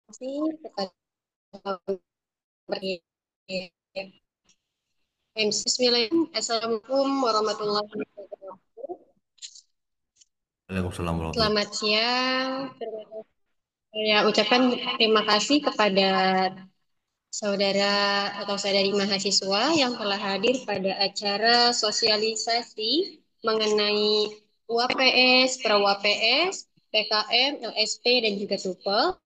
kasih kepada Bismillahirrahmanirrahim. Assalamualaikum warahmatullahi wabarakatuh. Waalaikumsalam warahmatullahi Selamat siang. Saya ucapkan terima kasih kepada saudara atau saudari mahasiswa yang telah hadir pada acara sosialisasi mengenai UAPS, PRAWAPS, PKM, LSP, dan juga TUPEL.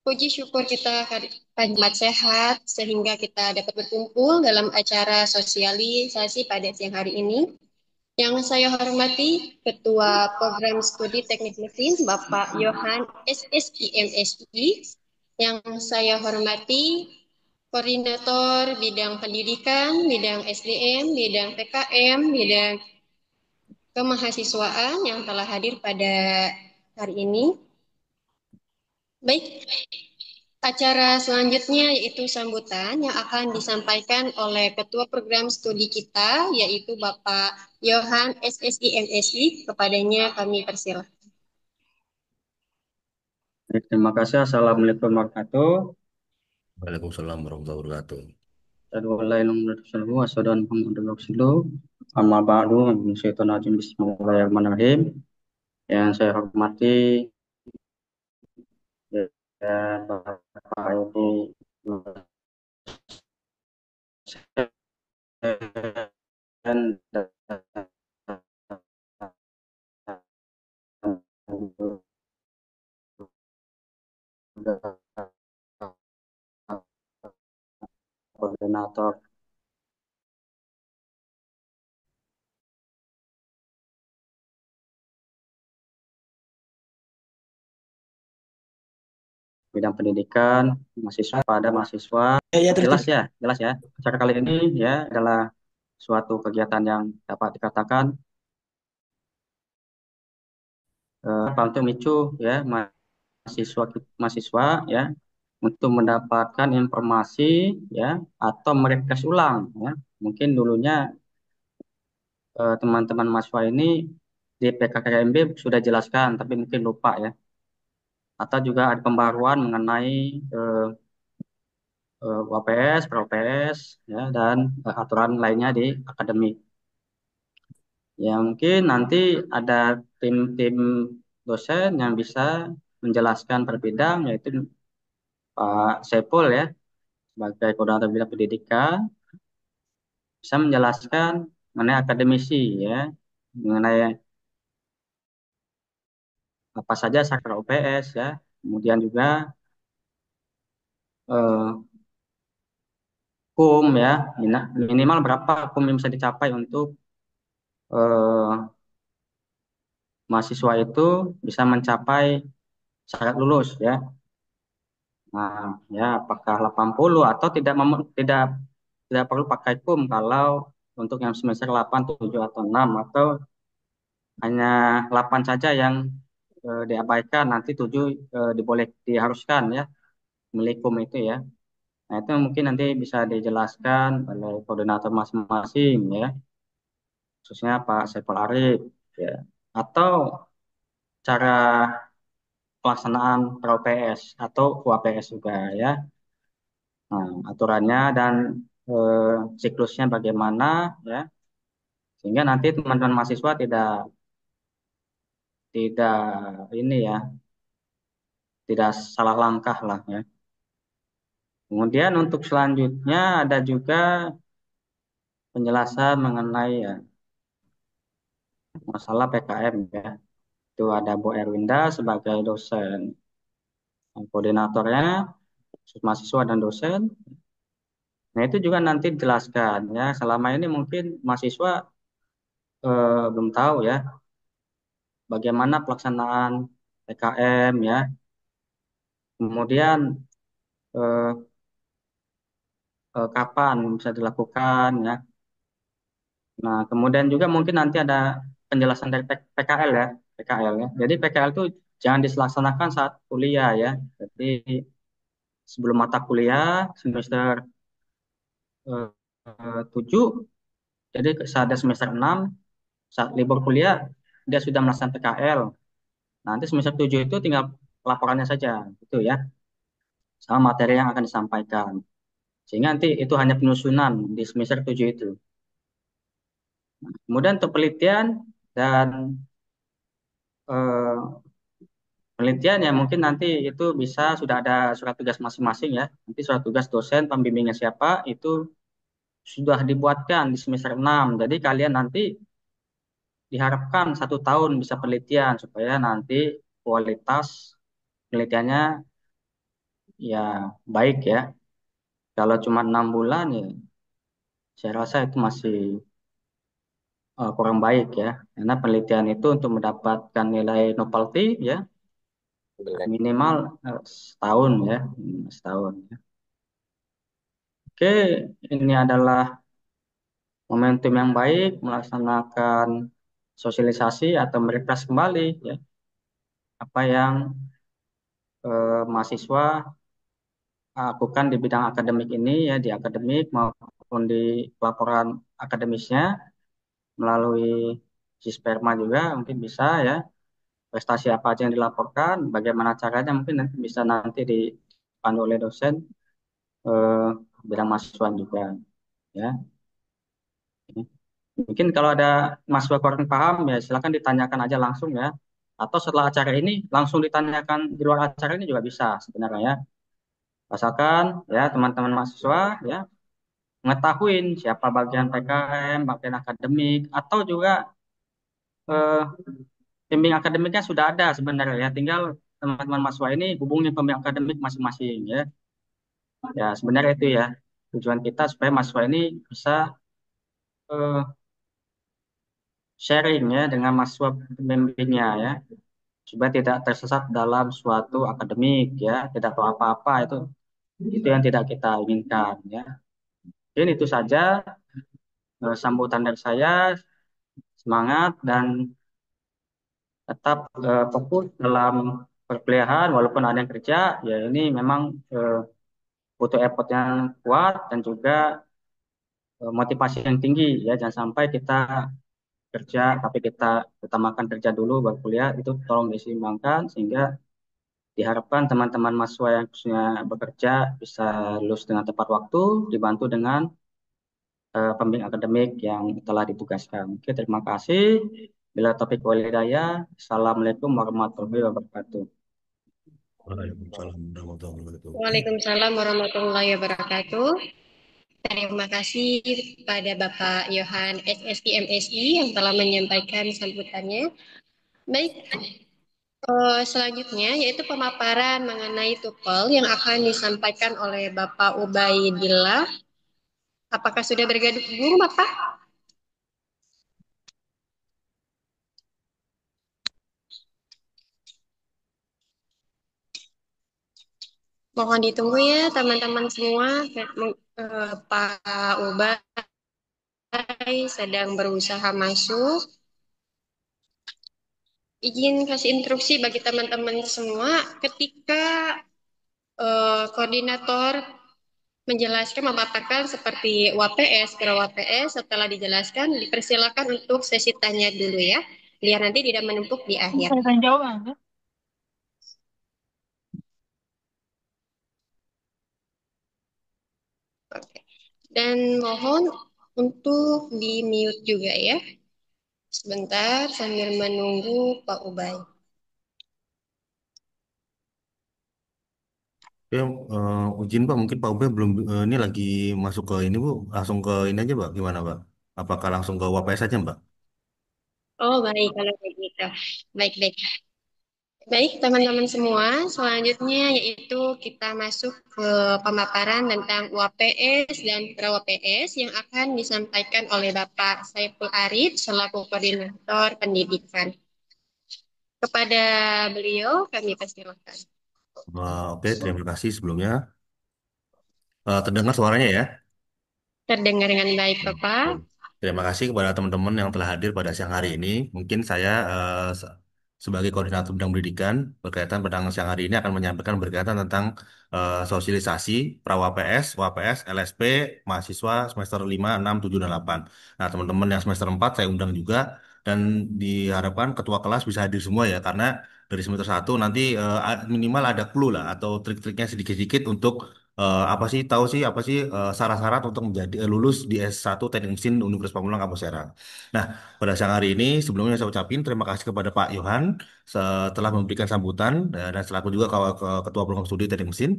Puji syukur kita panjat sehat sehingga kita dapat berkumpul dalam acara sosialisasi pada siang hari ini. Yang saya hormati Ketua Program Studi Teknik Mesin Bapak Yohan SSIMSI. Yang saya hormati Koordinator Bidang Pendidikan, Bidang SDM, Bidang PKM, Bidang Kemahasiswaan yang telah hadir pada hari ini. Baik, acara selanjutnya yaitu sambutan yang akan disampaikan oleh Ketua Program Studi kita, yaitu Bapak Yohan SSI MSI. Kepadanya kami persilahkan. Baik, terima kasih. Assalamualaikum warahmatullahi wabarakatuh. Waalaikumsalam warahmatullahi wabarakatuh. Asyhadu an la ilaha illallah wa asyhadu anna Muhammadan rasulullah. Amma ba'du, syaitonir rajim. Bismillahirrahmanirrahim. Yang saya hormati ya, Bapak Ibu dosen dan juga koordinator bidang pendidikan, mahasiswa pada mahasiswa. Ya, terus Jelas terus. ya, jelas ya. Acara kali ini ya adalah suatu kegiatan yang dapat dikatakan untuk memicu ya mahasiswa mahasiswa ya untuk mendapatkan informasi ya atau merefresh ulang ya. Mungkin dulunya teman-teman mahasiswa ini di PKKMB sudah jelaskan tapi mungkin lupa ya. Atau juga ada pembaruan mengenai eh, UAPS, PROPS ya dan aturan lainnya di akademik. Ya mungkin nanti ada tim-tim dosen yang bisa menjelaskan per bidang yaitu Pak Sepul ya sebagai koordinator bidang pendidikan bisa menjelaskan mengenai akademisi ya, mengenai apa saja sakral UPS ya, kemudian juga eh, kum ya, minimal berapa kum yang bisa dicapai untuk eh, mahasiswa itu bisa mencapai syarat lulus ya. Nah, ya apakah 80 atau tidak perlu pakai kum kalau untuk yang semester 8, 7 atau 6 atau hanya 8 saja yang diabaikan nanti 7 diboleh diharuskan ya milikum itu ya. Nah, itu mungkin nanti bisa dijelaskan oleh koordinator masing-masing ya, khususnya Pak Saiful Arif ya. Atau cara pelaksanaan PROPS atau UAPS juga ya. Nah, aturannya dan eh, siklusnya bagaimana ya, sehingga nanti teman-teman mahasiswa tidak tidak ini ya, tidak salah langkah lah ya. Kemudian untuk selanjutnya ada juga penjelasan mengenai ya, masalah PKM ya. Itu ada Bu Erwinda sebagai dosen. Koordinatornya mahasiswa dan dosen. Nah, itu juga nanti dijelaskan ya. Selama ini mungkin mahasiswa belum tahu ya bagaimana pelaksanaan PKM ya. Kemudian eh, kapan bisa dilakukan ya. Nah, kemudian juga mungkin nanti ada penjelasan dari PKL ya, PKL ya. Jadi PKL itu jangan dilaksanakan saat kuliah ya. Jadi sebelum mata kuliah semester 7, jadi saat ada semester 6 saat libur kuliah dia sudah melaksanakan PKL Nanti semester 7 itu tinggal laporannya saja, gitu ya, sama materi yang akan disampaikan. Sehingga nanti itu hanya penyusunan di semester 7 itu. Kemudian untuk penelitian dan eh, penelitian ya mungkin nanti itu bisa sudah ada surat tugas masing-masing ya. Nanti surat tugas dosen pembimbingnya siapa itu sudah dibuatkan di semester 6. Jadi kalian nanti diharapkan 1 tahun bisa penelitian supaya nanti kualitas penelitiannya ya baik ya. Kalau cuma 6 bulan ya saya rasa itu masih kurang baik ya. Karena penelitian itu untuk mendapatkan nilai novelty ya minimal setahun ya, setahun. Ya. Oke, ini adalah momentum yang baik melaksanakan sosialisasi atau merefresh kembali ya apa yang mahasiswa lakukan di bidang akademik ini ya di akademik maupun di laporan akademisnya melalui Sisperma juga mungkin bisa ya prestasi apa aja yang dilaporkan bagaimana caranya mungkin nanti bisa nanti dipandu oleh dosen eh, bidang mahasiswa juga ya. Mungkin kalau ada mahasiswa kurang paham ya silakan ditanyakan aja langsung ya. Atau setelah acara ini langsung ditanyakan di luar acara ini juga bisa sebenarnya ya. Asalkan ya teman-teman mahasiswa ya mengetahui siapa bagian PKM, bagian akademik atau juga eh, pembimbing akademiknya sudah ada sebenarnya ya. Tinggal teman-teman mahasiswa ini hubungi pembimbing akademik masing-masing ya. Ya sebenarnya itu ya tujuan kita supaya mahasiswa ini bisa eh, sharing ya dengan mahasiswa pembimbingnya ya. Supaya tidak tersesat dalam suatu akademik ya tidak tahu apa-apa itu yang tidak kita inginkan ya mungkin itu saja sambutan dari saya semangat dan tetap fokus dalam perkuliahan walaupun ada yang kerja ya ini memang eh, butuh effort yang kuat dan juga motivasi yang tinggi ya jangan sampai kita kerja tapi kita utamakan kerja dulu baru kuliah itu tolong diseimbangkan sehingga diharapkan teman-teman mahasiswa yang khususnya bekerja bisa lulus dengan tepat waktu, dibantu dengan pembimbing akademik yang telah ditugaskan. Oke, terima kasih. Bila topik walidaya, Assalamualaikum warahmatullahi wabarakatuh. Waalaikumsalam warahmatullahi wabarakatuh. Waalaikumsalam warahmatullahi wabarakatuh. Terima kasih pada Bapak Yohan SSI MSI yang telah menyampaikan sambutannya. Baik, selanjutnya yaitu pemaparan mengenai TUPEL yang akan disampaikan oleh Bapak Ubaidillah. Apakah sudah bergabung, Bapak? Mohon ditunggu ya teman-teman semua. Pak Ubay sedang berusaha masuk. Izin kasih instruksi bagi teman-teman semua ketika koordinator menjelaskan, memaparkan seperti WPS, per WPS, setelah dijelaskan, dipersilakan untuk sesi tanya dulu ya, biar nanti tidak menumpuk di akhir. Oke. Dan mohon untuk di-mute juga ya. Sebentar sambil menunggu Pak Ubay. Ya, izin Pak, mungkin Pak Ube belum ini lagi masuk ke ini Bu, langsung ke ini aja Pak, gimana Pak? Apakah langsung ke WPS aja Mbak? Oh baik, kalau begitu. Baik-baik. Baik, teman-teman semua, selanjutnya yaitu kita masuk ke pemaparan tentang UAPS dan pra-UAPS yang akan disampaikan oleh Bapak Saiful Arif selaku koordinator pendidikan. Kepada beliau kami persilakan. Oke, terima kasih sebelumnya. Terdengar suaranya ya? Terdengar dengan baik, Bapak. Oke. Terima kasih kepada teman-teman yang telah hadir pada siang hari ini. Mungkin saya sebagai koordinator bidang pendidikan berkaitan pada siang hari ini akan menyampaikan berkaitan tentang sosialisasi pra-WPS, WPS, LSP, mahasiswa semester 5, 6, 7, dan 8. Nah, teman-teman yang semester 4 saya undang juga dan diharapkan ketua kelas bisa hadir semua ya karena dari semester satu nanti minimal ada clue lah atau trik-triknya sedikit-sedikit untuk apa sih tahu sih apa sih syarat-syarat untuk menjadi lulus di S1 Teknik Mesin Universitas Pamulang Kampus Serang. Nah, pada siang hari ini sebelumnya saya ucapin terima kasih kepada Pak Yohan setelah memberikan sambutan dan selaku juga Ketua Program Studi Teknik Mesin.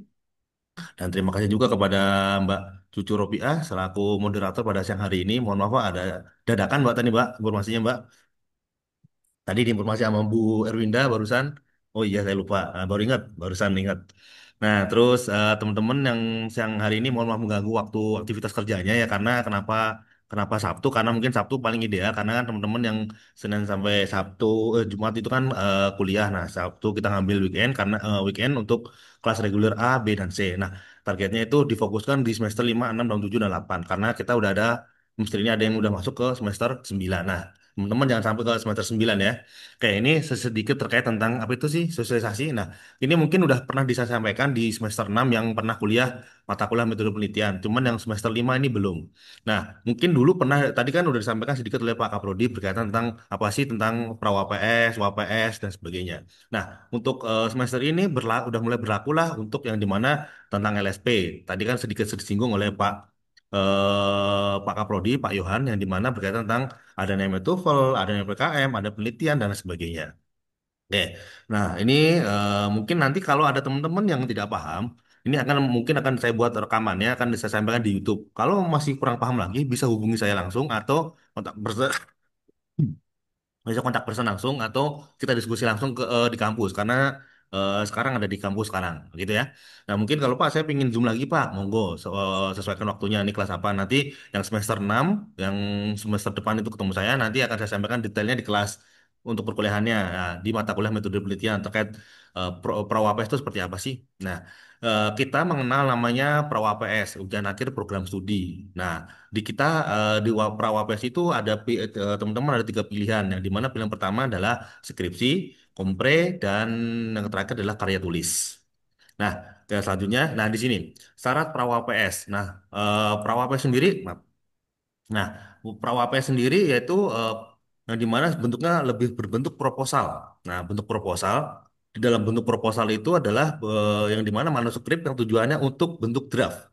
Dan terima kasih juga kepada Mbak Cucu Ropiah selaku moderator pada siang hari ini. Mohon maaf Pak, ada dadakan Mbak tadi Mbak informasinya Mbak. Tadi diinformasi sama Bu Erwinda barusan. Oh iya saya lupa. Baru ingat, barusan ingat. Nah terus teman-teman yang siang hari ini mohon maaf mengganggu waktu aktivitas kerjanya ya karena kenapa kenapa Sabtu? Karena mungkin Sabtu paling ideal karena kan teman-teman yang Senin sampai Sabtu Jumat itu kan kuliah. Nah Sabtu kita ngambil weekend karena weekend untuk kelas reguler A, B dan C. Nah targetnya itu difokuskan di semester 5, 6, dan 7 dan 8 karena kita udah ada semester ini ada yang udah masuk ke semester 9. Nah teman-teman jangan sampai ke semester 9 ya. Kayak ini sedikit terkait tentang apa itu sih sosialisasi. Nah, ini mungkin udah pernah disampaikan di semester 6 yang pernah kuliah mata kuliah metode penelitian. Cuman yang semester 5 ini belum. Nah, mungkin dulu pernah tadi kan udah disampaikan sedikit oleh Pak Kaprodi berkaitan tentang apa sih tentang pra WPS, WPS dan sebagainya. Nah, untuk semester ini udah mulai berlaku lah untuk yang dimana tentang LSP. Tadi kan sedikit disinggung oleh Pak Kaprodi, Pak Yohan yang dimana berkaitan tentang ada namanya TOEFL, ada namanya PKM, ada penelitian dan lain sebagainya. Oke, nah ini mungkin nanti kalau ada teman-teman yang tidak paham, ini mungkin akan saya buat rekamannya, akan saya sampaikan di YouTube. Kalau masih kurang paham lagi, bisa hubungi saya langsung atau kontak bisa kontak person langsung atau kita diskusi langsung di kampus karena sekarang ada di kampus sekarang gitu ya. Nah mungkin kalau Pak saya ingin zoom lagi Pak monggo sesuaikan waktunya ini kelas apa nanti yang semester 6 yang semester depan itu ketemu saya nanti akan saya sampaikan detailnya di kelas untuk perkuliahannya. Nah, di mata kuliah metode penelitian terkait Prawapes itu seperti apa sih. Nah kita mengenal namanya Prawapes ujian akhir program studi. Nah di kita di Prawapes itu ada teman-teman ada 3 pilihan yang dimana pilihan pertama adalah skripsi, kompre, dan yang terakhir adalah karya tulis. Nah, selanjutnya, nah di sini syarat Prawapes. Nah, Prawapes sendiri, maaf. Nah, Prawapes sendiri yaitu yang dimana bentuknya lebih berbentuk proposal. Nah, bentuk proposal di dalam bentuk proposal itu adalah yang dimana manuskrip yang tujuannya untuk bentuk draft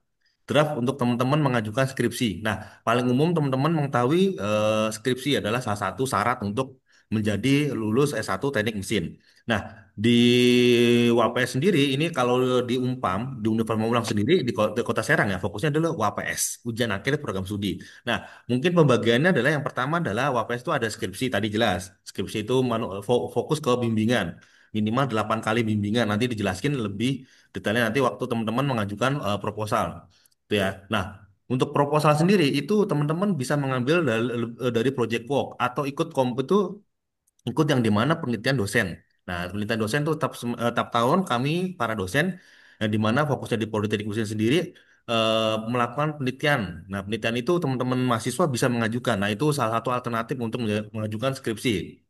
untuk teman-teman mengajukan skripsi. Nah, paling umum teman-teman mengetahui skripsi adalah salah satu syarat untuk menjadi lulus S1 Teknik Mesin. Nah, di WAPS sendiri ini kalau di Umpam, di Universitas Mamulang sendiri di Kota Serang ya, fokusnya adalah WAPS, ujian akhir program studi. Nah, mungkin pembagiannya adalah yang pertama adalah WAPS itu ada skripsi tadi jelas. Skripsi itu fokus ke bimbingan. Minimal 8 kali bimbingan. Nanti dijelaskan lebih detailnya nanti waktu teman-teman mengajukan proposal. Gitu ya. Nah, untuk proposal sendiri itu teman-teman bisa mengambil dari project work atau ikut yang di mana penelitian dosen. Nah, penelitian dosen itu tiap tahun kami para dosen yang di mana fokusnya di Politeknik Mesin sendiri melakukan penelitian. Nah, penelitian itu teman-teman mahasiswa bisa mengajukan. Nah, itu salah satu alternatif untuk mengajukan skripsi.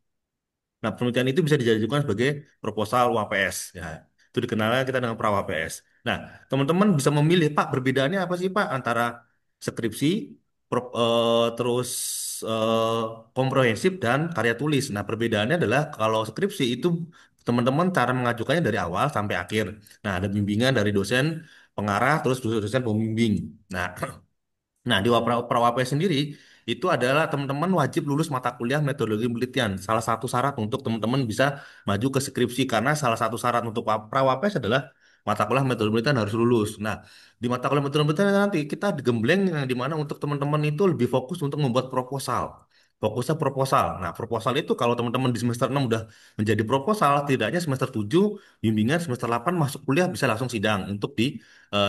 Nah, penelitian itu bisa dijadikan sebagai proposal WAPS. Ya, itu dikenalnya kita dengan pra-WAPS. Nah, teman-teman bisa memilih, Pak, perbedaannya apa sih, Pak, antara skripsi, terus eh, komprehensif dan karya tulis. Nah, perbedaannya adalah kalau skripsi itu teman-teman cara mengajukannya dari awal sampai akhir. Nah, ada bimbingan dari dosen pengarah, terus dosen pembimbing. Nah, Nah, di Prawapes sendiri itu adalah teman-teman wajib lulus mata kuliah metodologi penelitian. Salah satu syarat untuk teman-teman bisa maju ke skripsi karena salah satu syarat untuk Prawapes adalah mata kuliah metode penelitian harus lulus. Nah, di mata kuliah metode penelitian nanti kita digembleng yang di mana untuk teman-teman itu lebih fokus untuk membuat proposal. Fokusnya proposal. Nah, proposal itu kalau teman-teman di semester 6 udah menjadi proposal, tidaknya semester 7 bimbingan semester 8 masuk kuliah bisa langsung sidang untuk di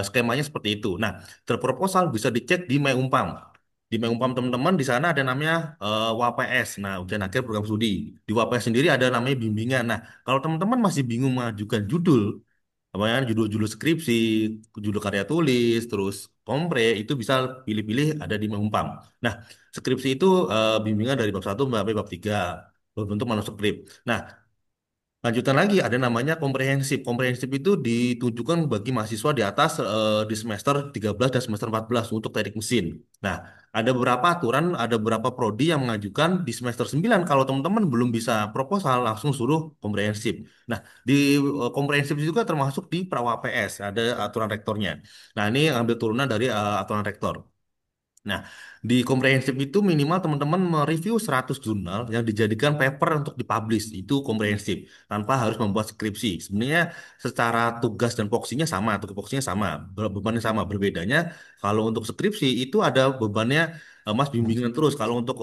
skemanya seperti itu. Nah, terproposal bisa dicek di Meumpam. Di Meumpam teman-teman di sana ada namanya WAPS. Nah, ujian akhir program studi. Di WAPS sendiri ada namanya bimbingan. Nah, kalau teman-teman masih bingung mengajukan judul, apa ya, judul-judul skripsi, judul karya tulis, terus kompre, itu bisa pilih-pilih ada di Meumpam. Nah, skripsi itu bimbingan dari bab 1 sampai bab 3 berbentuk manuskrip. Nah, Lanjutan lagi ada namanya komprehensif. Komprehensif itu ditujukan bagi mahasiswa di atas di semester 13 dan semester 14 untuk teknik mesin. Nah, ada beberapa aturan, ada beberapa prodi yang mengajukan di semester 9 kalau teman-teman belum bisa proposal langsung suruh komprehensif. Nah, di komprehensif juga termasuk di Prawa PS, ada aturan rektornya. Nah, ini ambil turunan dari aturan rektor. Nah, di komprehensif itu minimal teman-teman mereview 100 jurnal yang dijadikan paper untuk dipublish. Itu komprehensif, tanpa harus membuat skripsi. Sebenarnya secara tugas dan poksinya sama, tugas sama, bebannya sama. Berbedanya kalau untuk skripsi itu ada bebannya Mas bimbingan terus. Kalau untuk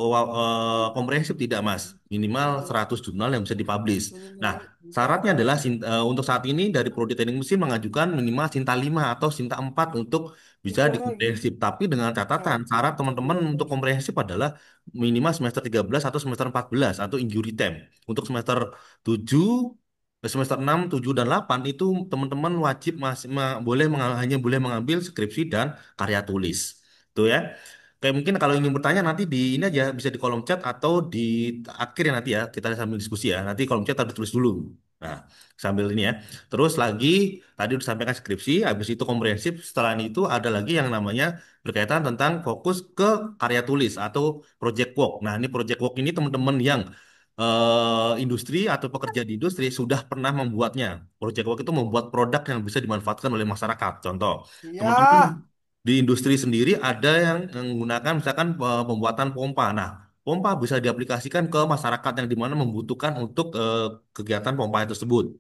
komprehensif tidak, Mas. Minimal 100 jurnal yang bisa dipublish. Nah, syaratnya adalah untuk saat ini dari Prodi Teknik Mesin mengajukan minimal Sinta 5 atau Sinta 4 untuk bisa dikomprehensif, tapi dengan catatan syarat teman-teman untuk komprehensif adalah minimal semester 13 atau semester 14 atau injury time. Untuk semester 7, semester 6, 7 dan 8 itu teman-teman wajib masih hanya boleh mengambil skripsi dan karya tulis. Tuh ya. Kayak mungkin kalau ingin bertanya nanti di ini aja bisa di kolom chat atau di akhir ya nanti ya kita sambil diskusi ya. Nanti kolom chat harus ditulis dulu. Nah, sambil ini ya. Terus lagi tadi udah sampaikan skripsi, habis itu komprehensif. Setelah itu ada lagi yang namanya berkaitan tentang fokus ke karya tulis atau project work. Nah, ini project work ini teman-teman yang industri atau pekerja di industri sudah pernah membuatnya. Project work itu membuat produk yang bisa dimanfaatkan oleh masyarakat. Contoh, Iya. teman-teman di industri sendiri ada yang menggunakan misalkan pembuatan pompa. Nah, pompa bisa diaplikasikan ke masyarakat yang dimana membutuhkan untuk kegiatan pompa tersebut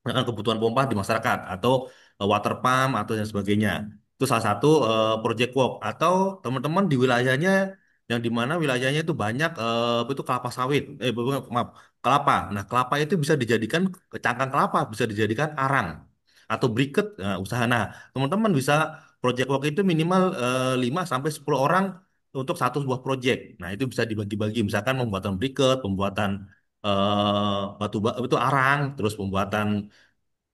dengan kebutuhan pompa di masyarakat atau water pump atau yang sebagainya. Itu salah satu project work atau teman-teman di wilayahnya yang di mana wilayahnya itu banyak itu kelapa sawit, maaf, kelapa. Nah, kelapa itu bisa dijadikan cangkang kelapa bisa dijadikan arang atau briket usaha. Nah, teman-teman bisa project work itu minimal 5 sampai 10 orang untuk satu sebuah project. Nah, itu bisa dibagi-bagi misalkan pembuatan briket, pembuatan itu arang, terus pembuatan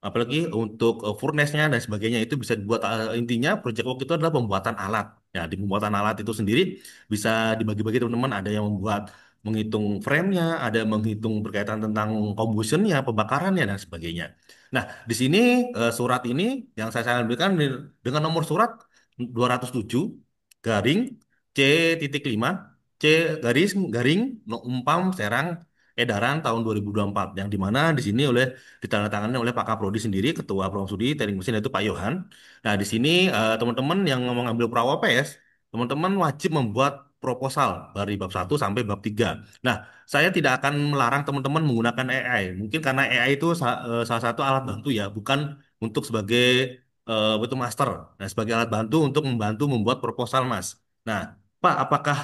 apalagi untuk furnace-nya dan sebagainya itu bisa dibuat intinya project work itu adalah pembuatan alat. Ya, di pembuatan alat itu sendiri bisa dibagi-bagi teman-teman, ada yang membuat menghitung frame-nya, ada yang menghitung berkaitan tentang combustion-nya, pembakarannya dan sebagainya. Nah, di sini surat ini yang saya ambilkan dengan nomor surat 207 garing C.5 C garis garing Umpam Serang edaran tahun 2024 yang dimana di sini ditandatangani oleh Pak Kaprodi sendiri, Ketua Promsudi Teknik Mesin itu Pak Yohan. Nah, di sini teman-teman yang mau ngambil Prawapes, teman-teman wajib membuat proposal dari bab 1 sampai bab 3. Nah, saya tidak akan melarang teman-teman menggunakan AI. Mungkin karena AI itu salah satu alat bantu ya, bukan untuk sebagai betul master. Nah, sebagai alat bantu untuk membantu membuat proposal, Mas. Nah, Pak, apakah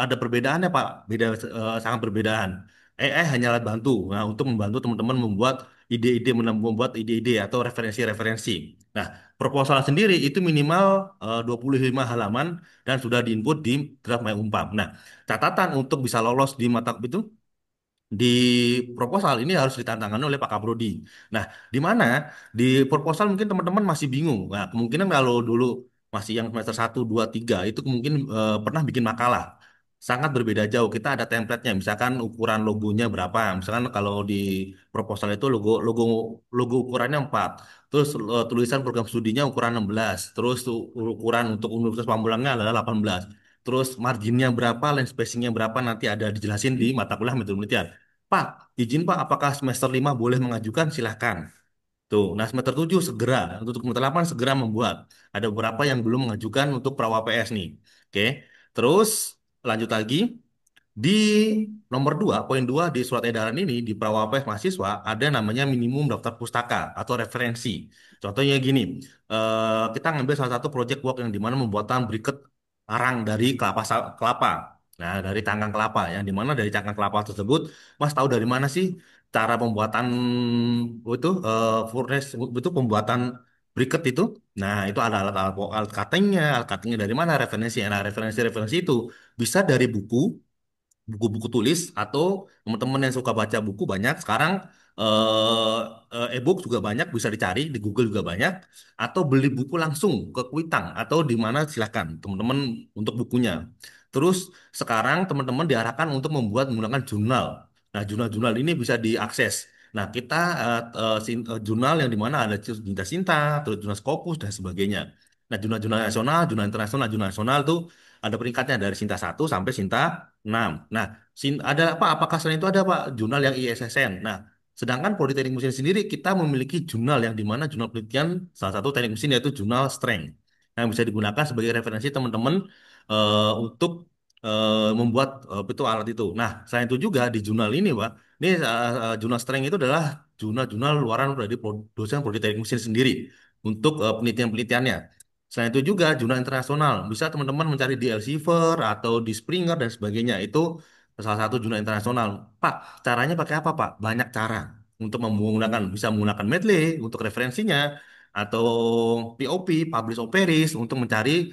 ada perbedaannya, Pak? Sangat perbedaan. AI hanya alat bantu, nah, untuk membantu teman-teman membuat ide-ide, membuat ide-ide atau referensi-referensi. Nah, proposal sendiri itu minimal 25 halaman dan sudah diinput di draft My Umpam. Nah, catatan untuk bisa lolos di mata itu di proposal ini harus ditantangkan oleh Pak Kaprodi. Nah, di mana di proposal mungkin teman-teman masih bingung. Nah, kemungkinan kalau dulu masih yang semester 1, 2, 3 itu mungkin pernah bikin makalah. Sangat berbeda jauh. Kita ada template-nya. Misalkan ukuran logonya berapa. Misalkan kalau di proposal itu logo logo logo ukurannya 4. Terus tulisan program studinya ukuran 16. Terus ukuran untuk Universitas Pamulangnya adalah 18. Terus marginnya berapa, lens spacingnya berapa nanti ada dijelasin di mata kuliah metode penelitian. Pak, izin Pak, apakah semester 5 boleh mengajukan? Silahkan. Tuh, nah semester 7 segera, untuk semester 8 segera membuat. Ada beberapa yang belum mengajukan untuk Prawa PS nih. Oke, terus lanjut lagi. Di nomor 2, poin 2 di surat edaran ini, di Prawapes mahasiswa, ada namanya minimum daftar pustaka atau referensi. Contohnya gini, kita ngambil salah satu project work yang dimana membuatan briket arang dari kelapa. Nah, dari cangkang kelapa, yang dimana dari cangkang kelapa tersebut, Mas tahu dari mana sih cara pembuatan itu furnace itu pembuatan briket itu? Nah, itu ada alat cuttingnya dari mana referensi? Nah, referensi itu bisa dari buku-buku tulis atau teman-teman yang suka baca buku banyak sekarang e-book juga banyak bisa dicari di Google juga banyak atau beli buku langsung ke Kuitang atau di mana silahkan teman-teman untuk bukunya. Terus sekarang teman-teman diarahkan untuk membuat menggunakan jurnal. Nah, jurnal-jurnal ini bisa diakses. Nah, kita jurnal yang di mana ada Cinta Sinta, terus jurnal Scopus dan sebagainya. Nah, jurnal-jurnal nasional, jurnal internasional, jurnal nasional tuh ada peringkatnya dari Sinta 1 sampai Sinta 6. Nah, ada apa? Apakah selain itu ada Pak jurnal yang ISSN? Nah, sedangkan Politeknik Mesin sendiri kita memiliki jurnal yang di mana jurnal penelitian salah satu teknik mesin yaitu jurnal Strength yang bisa digunakan sebagai referensi teman-teman untuk membuat itu alat itu. Nah, selain itu juga di jurnal ini, Pak, ini jurnal Strength itu adalah jurnal-jurnal luaran dari dosen Politeknik Mesin sendiri untuk penelitian-penelitiannya. Selain itu juga jurnal internasional, bisa teman-teman mencari di Elsevier atau di Springer dan sebagainya. Itu salah satu jurnal internasional. Pak, caranya pakai apa, Pak? Banyak cara untuk menggunakan, bisa menggunakan Medley untuk referensinya atau POP, Publish Operis untuk mencari